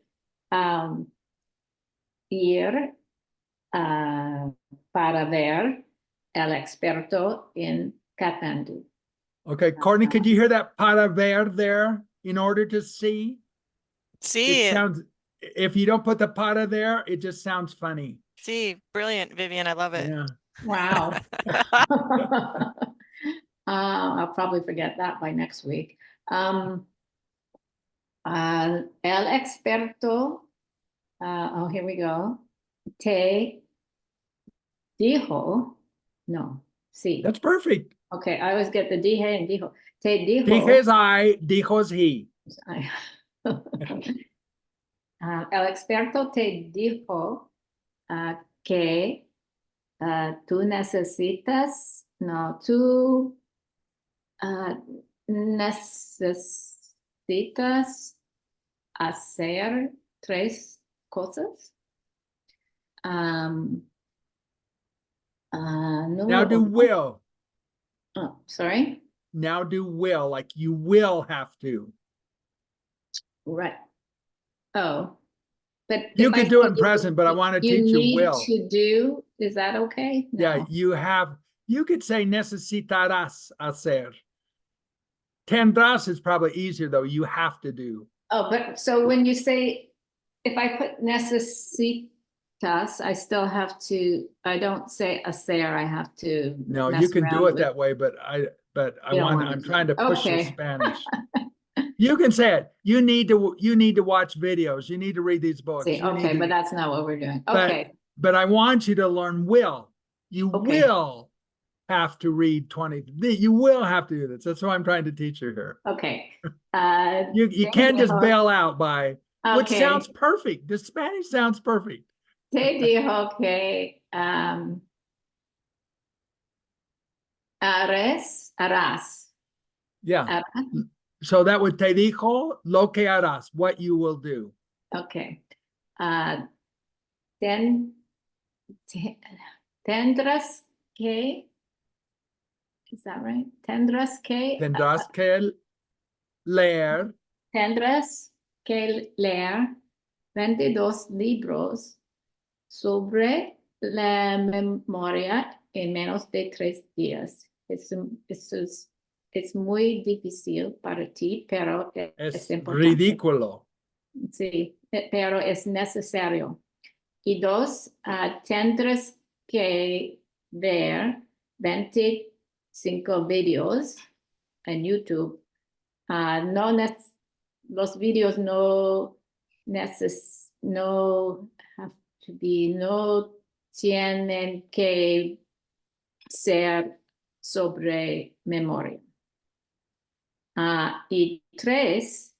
ir para ver el experto en Kathmandu. Okay, Courtney, could you hear that para ver there in order to see? See, It sounds, if you don't put the para there, it just sounds funny. see, brilliant, Vivian. I love it. Yeah. Wow. I'll probably forget that by next week. El experto, here we go. Te dijo, no, sí. That's perfect. Okay, I always get the dije and dijo. Te dijo. Dije es I, dijo es he. El experto te dijo que tú necesitas, no, tú necesitas hacer tres cosas. Now do uno. will. Oh, sorry. Now do will, like you will have to. Right. Oh, but You if I could do it say in present, but I want to teach you will. to do, is that okay? Yeah, No. you could say necesitarás hacer. Tendrás is probably easier though. You have to do. Oh, but so when you say, if I put necesitas, I still have to, I don't say hacer, I have to. No, mess you can do around it with- that way, but You don't want I'm to trying to push your Okay. Spanish. You can say it. You need to watch videos. You need to read these books. See, You need okay, to- but that's not what we're doing. But- Okay, But I want you to learn will. You Okay. will have to read 20. You will have to do this. That's what I'm trying to teach you here. okay. You can't just bail out by, which Okay. sounds perfect. The Spanish sounds perfect. Te dijo que harás. Yeah. Harás. So that would te dijo lo que harás, what you will do. Okay. Tendrás que, is that right? Tendrás que Tendrás que leer 22 libros sobre la memoria en menos de 3 días. Es muy difícil para ti, pero es Es importante. ridículo. Sí, pero es necesario. Y 2, tendrás que ver 25 videos en YouTube. No los videos no have to be, no tienen que ser sobre memoria. Y 3,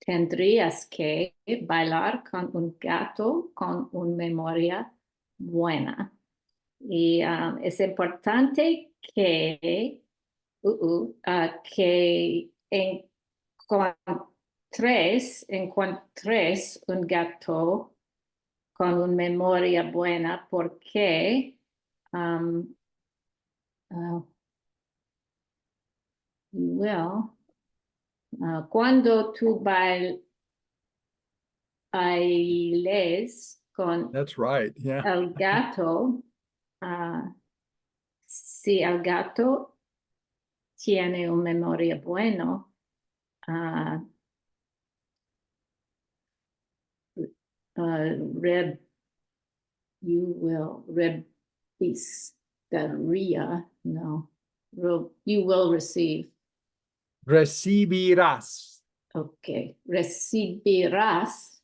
tendrías que bailar con un gato con una memoria buena. Y es importante que encuentres un gato con una memoria buena porque cuando tú bailes con That's right. Yeah. el gato, si el gato tiene una memoria buena, you will you will receive. Recibirás. Okay, recibirás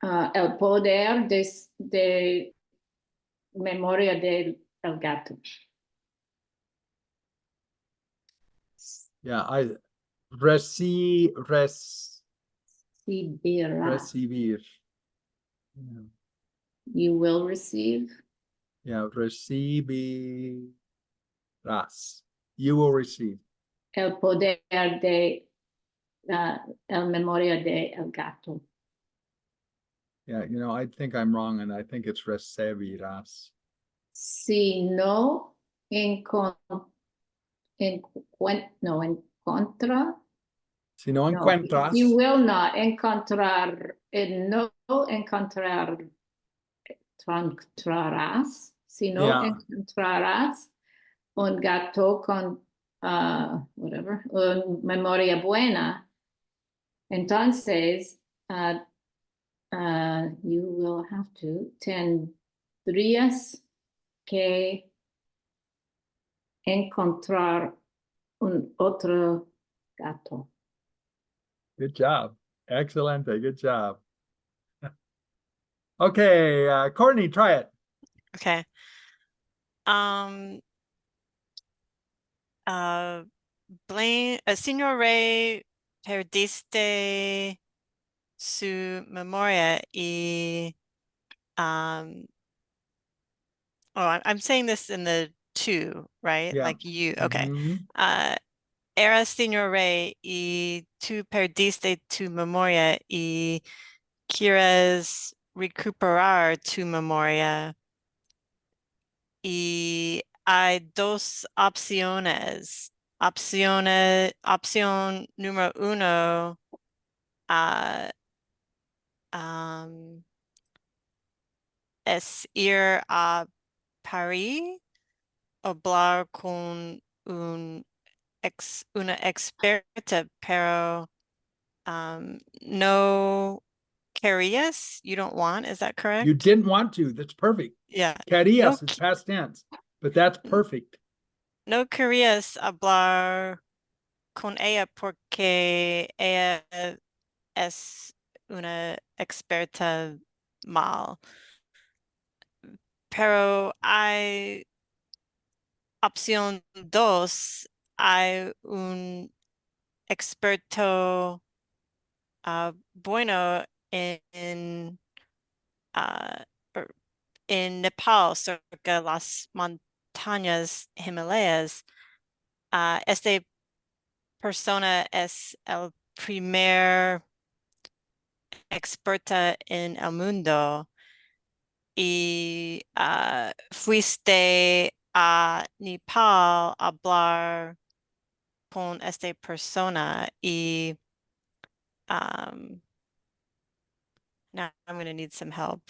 el poder de memoria del gato. Yeah, Recibirás. recibir. Yeah, You will receive. yeah, recibirás. You will receive. El poder de el memoria del gato. Yeah, I think I'm wrong, and I think it's recibirás. Si no encuentra, Si no encuentras, you will not encontrarás, si no Yeah. encontrarás un gato con una memoria buena, entonces you will have to tendrías que encontrar un otro gato. good job. Excelente. Good job. Okay, Courtney, try it. Okay. Señor, perdiste su memoria y I'm saying this in the two, right? Yeah. Like you, okay. Mhm. Eras Señor y tú perdiste tu memoria y quieres recuperar tu memoria. Y hay dos opciones. Opción número uno, es ir a París, hablar con una experta, pero no querías, you don't want, is that correct? You didn't want to. That's perfect. Yeah. Querías is past tense, but that's perfect. No querías hablar con ella porque ella es una experta mal. Pero hay opción 2, hay un experto bueno en Nepal, cerca las montañas Himalayas. Esta persona es el primer experta en el mundo y fuiste a Nepal a hablar con esta persona y Now I'm going to need some help.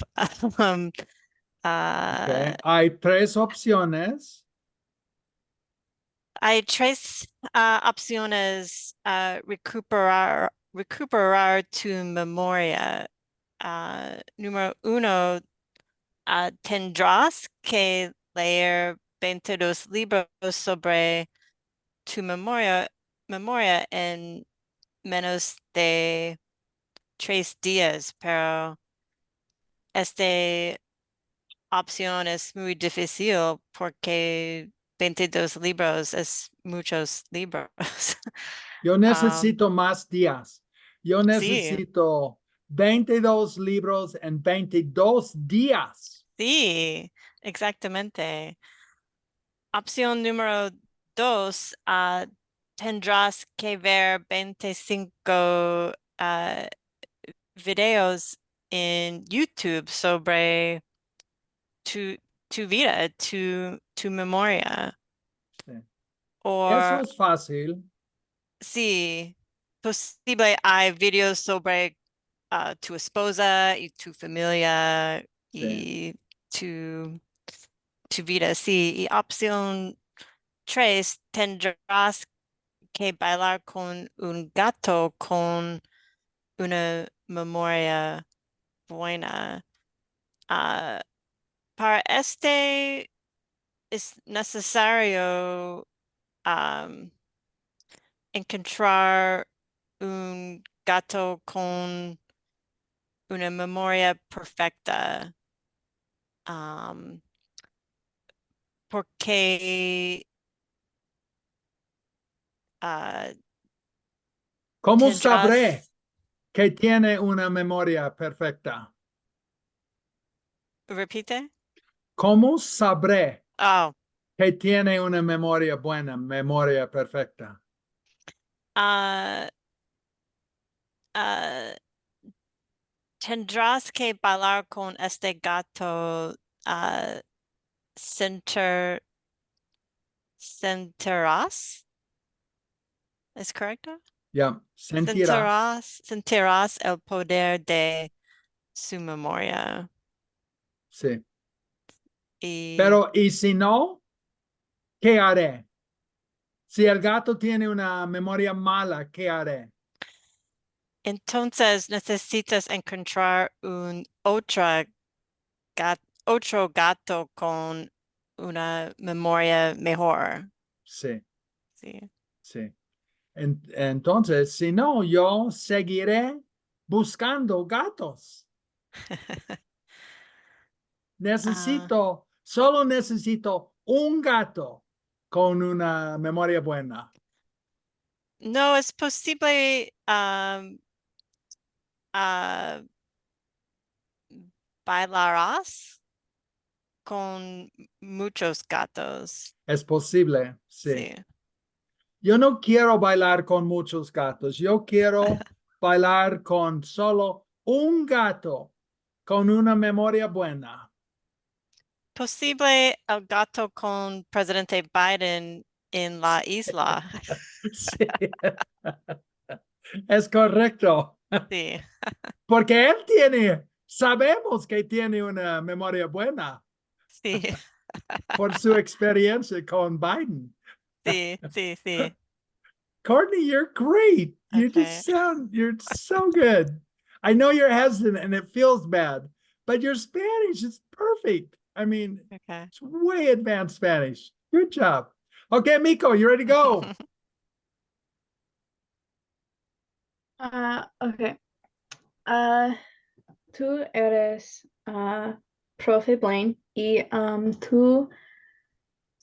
Okay. Hay tres opciones. Hay tres opciones. Recuperar tu memoria. Número uno, tendrás que leer 22 libros sobre tu memoria en menos de 3 días, pero esta opción es muy difícil porque 22 libros es muchos libros. Yo necesito más días. Yo sí, necesito 22 libros en 22 días. sí, exactamente. Opción número 2, tendrás que ver 25 videos en YouTube sobre tu vida, tu memoria. Sí. O Eso es fácil. sí, posible hay videos sobre tu esposa y tu familia Sí. y tu vida. Sí, y opción 3, tendrás que bailar con un gato con una memoria buena. Para este es necesario encontrar un gato con una memoria perfecta. Porque ¿Cómo sabré tendrás, que tiene una memoria perfecta? repite. ¿Cómo sabré Oh, que tiene una memoria buena, memoria perfecta? uh, uh, tendrás que bailar con este gato. Center, sentirás, ¿es correcto? Ya, sentirás. Sentirás el poder de su memoria. Sí. Y Pero, ¿y si no? ¿Qué haré? Si el gato tiene una memoria mala, ¿qué haré? entonces necesitas encontrar otro gato con una memoria mejor. Sí, Sí. sí. Entonces, si no, yo seguiré buscando gatos. Ah, Solo necesito un gato con una memoria buena. no es posible ah, bailarás con muchos gatos. Es posible, sí. Sí. Yo no quiero bailar con muchos gatos. Yo quiero bailar con solo un gato con una memoria buena. Posible el gato con presidente Biden en la isla. Sí, es correcto. Sí, Porque sabemos que tiene una memoria buena sí, por su experiencia con Biden. sí, sí, sí. Courtney, you're great. Okay, You're so good. I know you're hesitant and it feels bad, but your Spanish is perfect. I mean, okay. it's way advanced Spanish. Good job. Okay, Miko, you ready to go? Ok. Tú eres profe Blaine y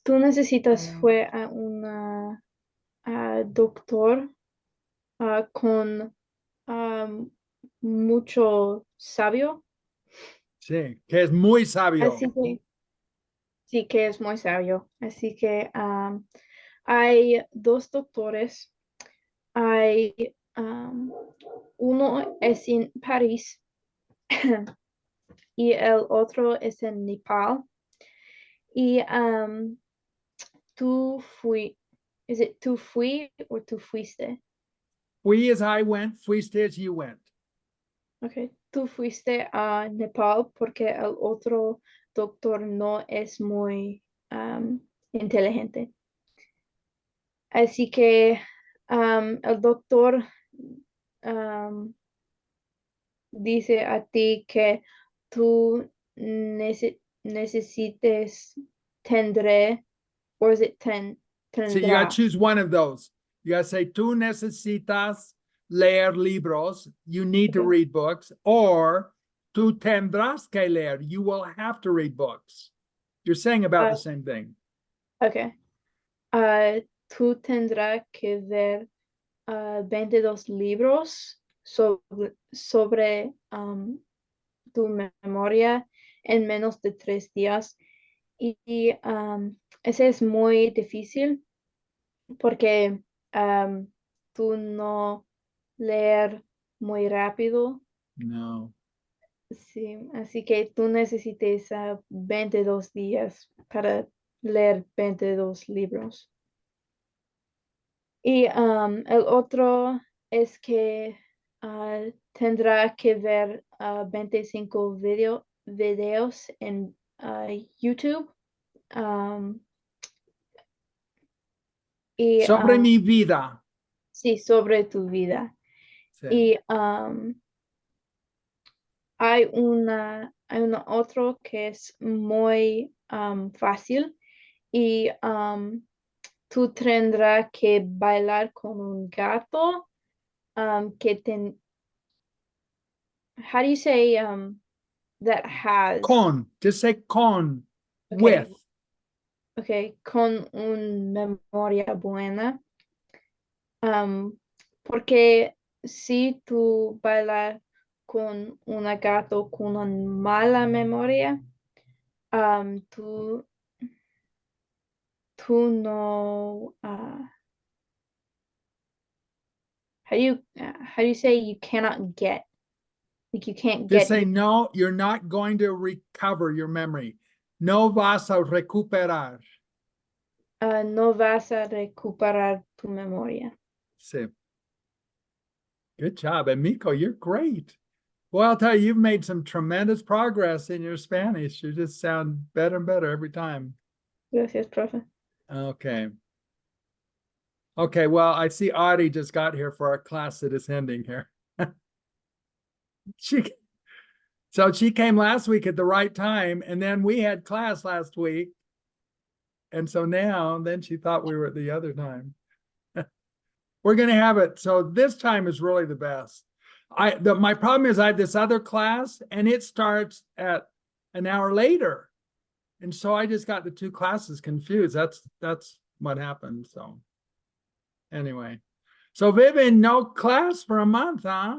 tú necesitas fue a un doctor con mucho sabio, Sí, que es muy sabio. así que sí que es muy sabio. Así que hay dos doctores. Hay uno es en París y el otro es en Nepal. Y tú fui, ¿es it tú fui o tú fuiste? Fui as I went, fuiste as you went. Ok, tú fuiste a Nepal porque el otro doctor no es muy inteligente. Así que el doctor dice a ti que tú necesites tendré, or is it So you gotta tendrás? choose one of those. You gotta say, tú necesitas leer libros. You need to Okay. read books. Or tú tendrás que leer. You will have to read books. You're saying about the same thing. Ok. Tú tendrás que ver 22 libros sobre tu memoria en menos de 3 días. Y ese es muy difícil porque tú no leer muy rápido. No. Sí, así que tú necesitas 22 días para leer 22 libros. Y el otro es que tendrá que ver 25 videos en YouTube. Y Sobre mi vida. sí, sobre tu vida. Sí. Y hay una otro que es muy fácil y tú tendrás que bailar con un gato que how do you say that has Con. Just say con. okay, With. okay, con una memoria buena. Porque si tú bailas con un gato con una mala memoria, tú no how do you say you cannot get, like you can't Just get say no, you're not going to recover your memory. No vas a recuperar. no vas a recuperar tu memoria. Sí. Good job. And Miko, you're great. Well, I'll tell you, you've made some tremendous progress in your Spanish. You just sound better and better every time. Gracias, profe. Okay. Okay, well, I see Audie just got here for our class that is ending here. So she came last week at the right time, and then we had class last week. And so now, then she thought we were at the other time. We're going to have it. So this time is really the best. My problem is I have this other class and it starts at an hour later. And so I just got the two classes confused. That's what happened. So anyway, so Vivian, no class for a month, huh?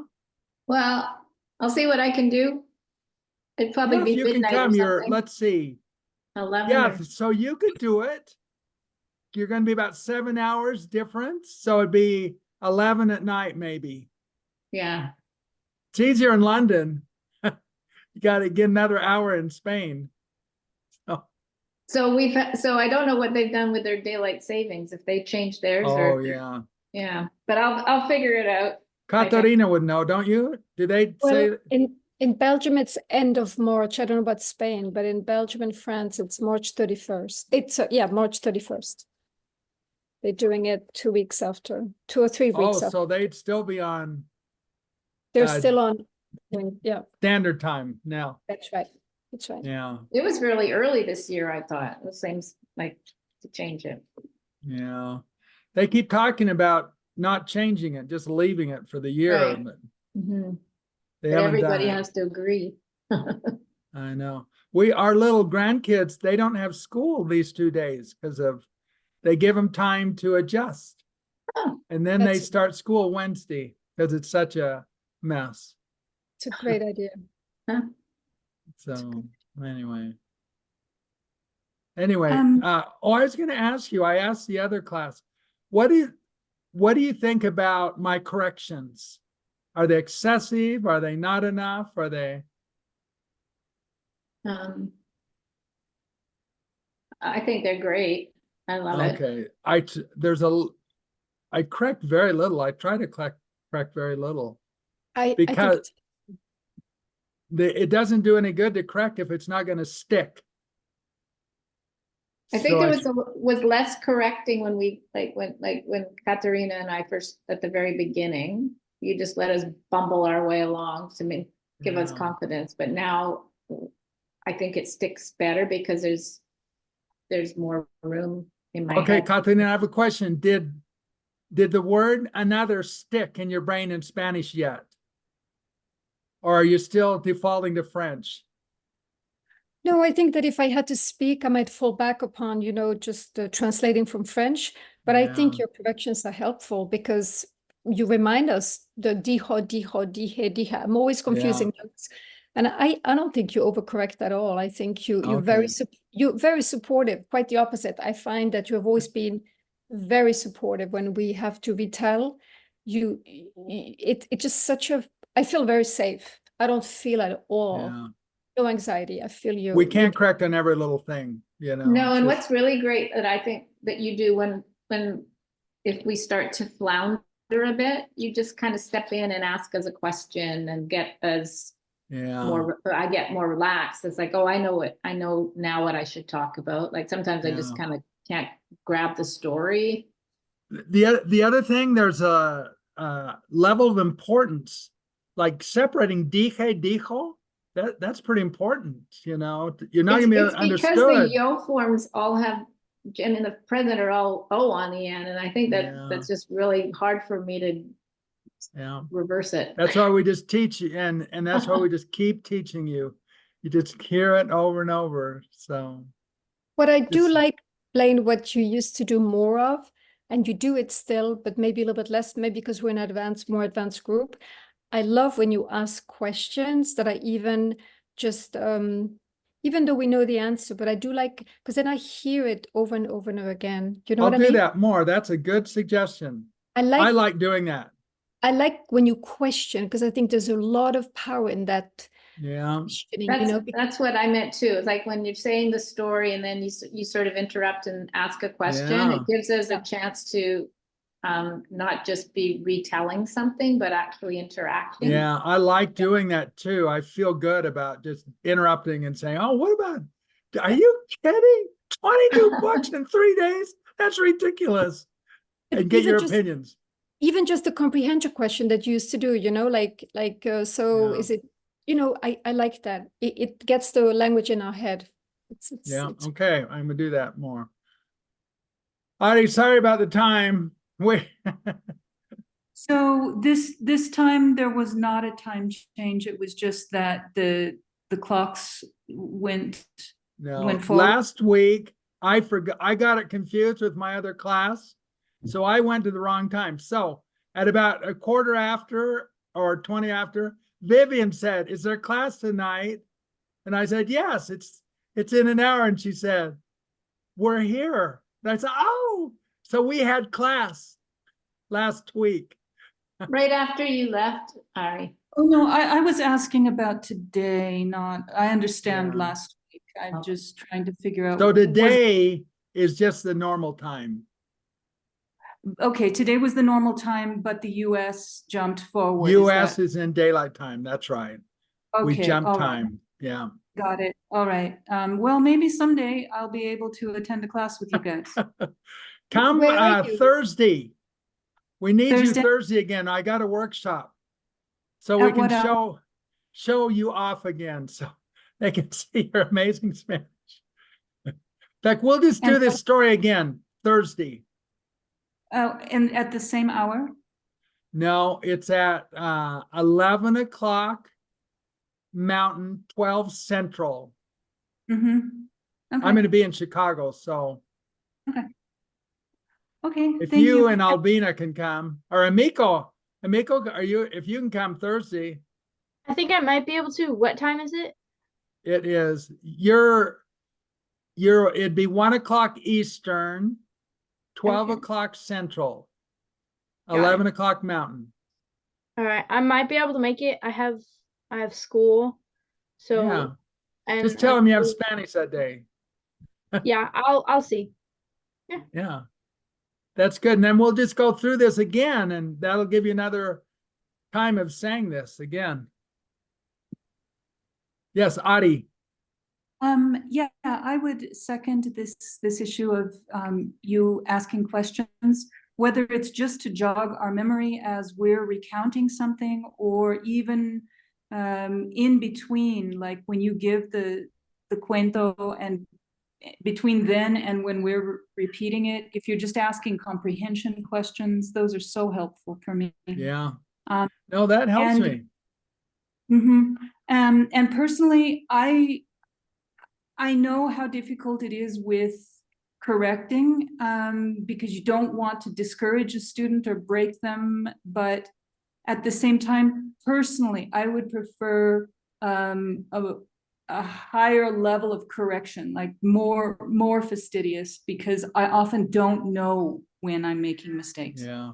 Well, I'll see what I can do. It'd probably Yeah, be if you can midnight or come, something. let's see. 11 Yeah, or, so you could do it. You're going to be about 7 hours difference. So it'd be 11 at night, maybe. yeah. It's easier in London. You got to get another hour in Spain. So I don't know what they've done with their daylight savings, if they changed theirs Oh, or, yeah. yeah, but I'll figure it out. Katarina would know, don't you? Did they say? Well, in Belgium, it's end of March. I don't know about Spain, but in Belgium and France, it's March 31st. It's, yeah, March 31st. They're doing it 2 weeks after, 2 or 3 weeks Oh, after. so they'd still be on They're uh, still on. Yeah, standard time now. that's right. That's right. Yeah. It was really early this year, I thought. It seems like to change it. Yeah. They keep talking about not changing it, just leaving it for the year. Right. But Mhm. they But haven't done everybody it. has to agree. I know. Our little grandkids, they don't have school these 2 days because they give them time to adjust. Oh, And then they That's- start school Wednesday because it's such a mess. It's a great idea. huh? So anyway. I was going to ask you, I asked the other class, what do you think about my corrections? Are they excessive? Are they not enough? Are they? I think they're great. I love it. Okay. I correct very little. I try to correct very little. I think Because it's- it doesn't do any good to correct if it's not going to stick. I think So there was less correcting when we, when Katerina and I first, at the very beginning, you just let us bumble our way along to give us Yeah. confidence, but now I think it sticks better because there's more room in my Okay, head. Katrina, I have a question. Did the word another stick in your brain in Spanish yet? Or are you still defaulting to French? No, I think that if I had to speak, I might fall back upon, just translating from French. But I think Yeah. your corrections are helpful because you remind us the dijo, dije. I'm always confusing those. And I don't think you overcorrect at all. I think you're very Okay. you're very supportive. Quite the opposite. I find that you have always been very supportive when we have to retell. It's just such a. I feel very safe. I don't feel at all. Yeah. No anxiety. I feel you. We can't correct on every little thing, you know. No, and just- what's really great that I think that you do if we start to flounder a bit, you just kind of step in and ask us a question and get us yeah. I get more relaxed. It's like, oh, I know now what I should talk about. Like sometimes I just Yeah. kind of can't grab the story. The other thing, there's a level of importance, like separating dije, dijo. That's pretty important, you know. You're not It's going to be because the understood. yo forms all have and in the present are all O on the end. And I think that Yeah. that's just really hard for me to Yeah. reverse it. That's why we just teach you, and that's why we just keep teaching you. You just hear it over and over. So What I do This- like, Blaine, what you used to do more of, and you do it still, but maybe a little bit less, maybe because we're an more advanced group. I love when you ask questions that I even just, even though we know the answer, but I do like, because then I hear it over and over and over again. You know I'll what I do mean? that more. That's a good suggestion. I I like like doing that. I like when you question, because I think there's a lot of power in that Yeah. questioning, That's what I meant too. It's like when you're saying the story and then you sort of interrupt and ask a question, Yeah. it gives us Yeah. a chance to not just be retelling something, but actually interacting. Yeah, I like doing that too. I feel good about just interrupting and saying, "Oh, what about? Are you kidding? 22 books in 3 days? That's ridiculous." But And get even your just- opinions. even just the comprehension question that you used to do, so Yeah. is it, I like that. It gets the language in our head. Yeah. It's Okay, I'm gonna do that more. Alrighty, sorry about the time. Wait. So this time there was not a time change. It was just that the clocks went No, forward. last week I forgot. I got it confused with my other class, so I went to the wrong time. So at about a quarter after or 20 after, Vivian said, "Is there class tonight?" And I said, "Yes, it's in an hour." And she said, "We're here." And I said, "Oh, so we had class last week." Right after you left, Ari. Oh, no, I was asking about today, I understand Yeah. last week. I'm just trying to figure out. So today is just the normal time. Okay, today was the normal time, but the US jumped forward. US is in daylight time. That's right. We Okay, jumped all right, time. Yeah. got it. All right. Well, maybe someday I'll be able to attend a class with you guys. Come Where are you? Thursday. We need Thursday? you Thursday again. I got a workshop. So we At can what hour? show you off again so they can see your amazing Spanish. In fact, we'll just do And this story again Thursday. And at the same hour? No, it's at 11 o'clock Mountain, 12 Central. Mm-hmm. Okay. I'm going to be in Chicago, so Okay, if thank you you. and Albina can come, or Amico, are you? If you can come Thursday, I think I might be able to. What time is it? it is it'd be 1 o'clock Eastern, 12 Okay. o'clock Central, Got it. 11 o'clock Mountain. All right, I might be able to make it. I have school, so Yeah, and just tell them you have Spanish that day. Yeah, I'll see. Yeah, that's good. And then we'll just go through this again, and that'll give you another time of saying this again. Yes, Adi. Yeah, I would second this issue of you asking questions, whether it's just to jog our memory as we're recounting something, or even in between, like when you give the cuento, and between then and when we're repeating it, if you're just asking comprehension questions, those are so helpful for me. Yeah. Um, No, that helps me. And personally, I know how difficult it is with correcting, because you don't want to discourage a student or break them, but at the same time, personally, I would prefer a higher level of correction, like more fastidious, because I often don't know when I'm making mistakes. Yeah.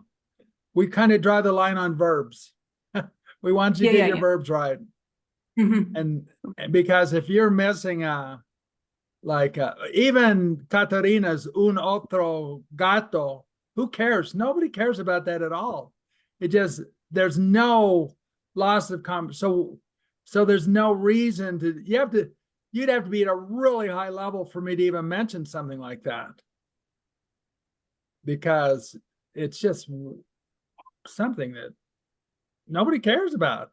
We kind of draw the line on verbs. We want you to get your verbs right. And because if you're missing even Catarina's un otro gato, who cares? Nobody cares about that at all. It just, there's no loss of so there's no reason to, you'd have to be at a really high level for me to even mention something like that. Because it's just something that nobody cares about.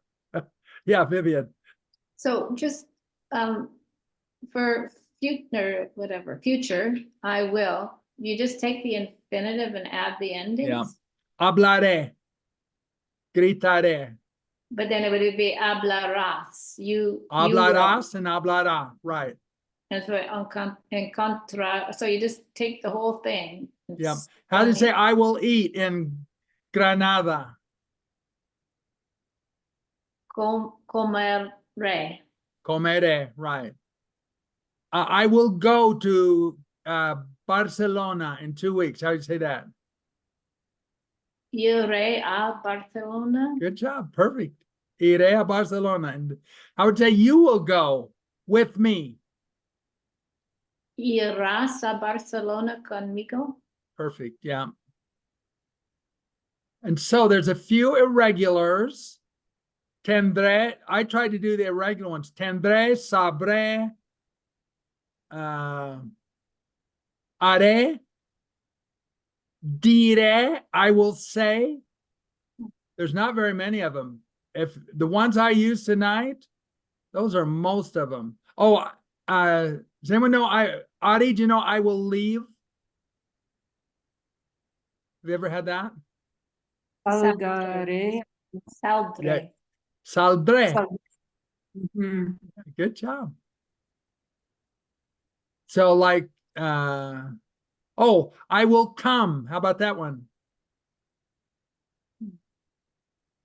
Yeah, Vivian. So just for future, I will, you just take the infinitive and add the endings. Yeah. Hablaré. Gritaré. But then it would be hablarás. Hablarás and hablará, right. And so en contra, so you just take the whole thing. Yeah. How do you say I will eat in Granada? Comeré. Comeré, right. I will go to Barcelona in 2 weeks. How do you say that? Iré a Barcelona. Good job. Perfect. Iré a Barcelona. And I would say you will go with me. Irás a Barcelona conmigo. Perfect. Yeah. And so there's a few irregulars. Tendré. I tried to do the irregular ones. Tendré, sabré, haré, diré, I will say. There's not very many of them. If the ones I use tonight, those are most of them. Oh, does anyone know Adi, do you know I will leave? Have you ever had that? Salgaré. Saldré. Yeah. Saldré. Mhm. Good job. So like, oh, I will come. How about that one?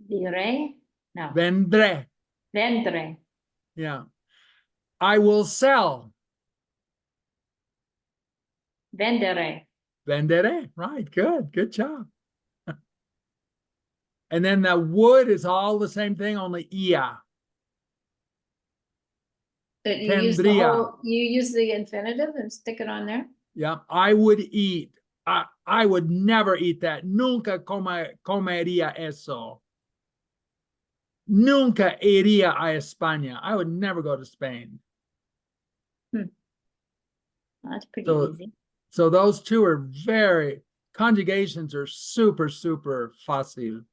Diré. No. Vendré. Vendré. Yeah. I will sell. Venderé. Venderé. Right. Good. Good job. And then the would is all the same thing, only ia. But you use the whole, you use the infinitive and stick it on there. Yeah. I would eat. I would never eat that. Nunca comería eso. Nunca iría a España. I would never go to Spain. That's pretty So, easy. so those two are conjugations are super, super fácil.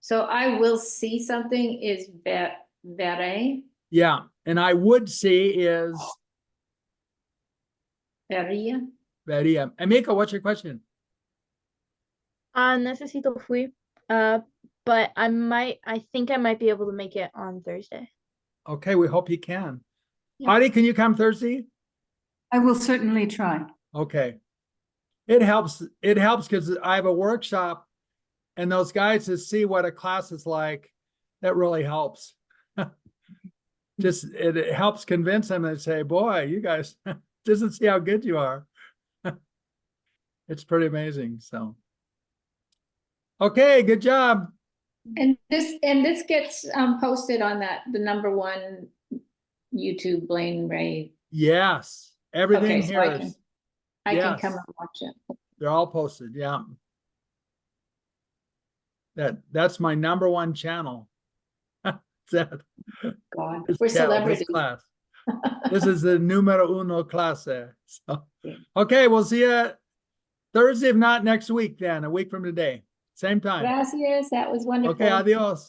So I will see something is veré. Yeah. And I would see is Vería. vería. Emiko, what's your question? Necesito fui. But I think I might be able to make it on Thursday. Okay, we hope you can. Yeah. Adi, can you come Thursday? I will certainly try. Okay. It helps because I have a workshop and those guys to see what a class is like. That really helps. Just it helps convince them and say, boy, you guys just see how good you are. It's pretty amazing. So okay, good job. And this gets posted on the #1 YouTube Blaine Ray. Yes. Everything Okay, so here I can yes. come and watch it. They're all posted. Yeah. That's my number one channel. That God, this we're this celebrities. class. This is the numero uno clase. So, Yeah. okay, we'll see you Thursday, if not next week then, a week from today. Same time. Gracias, that was wonderful. Okay, adios.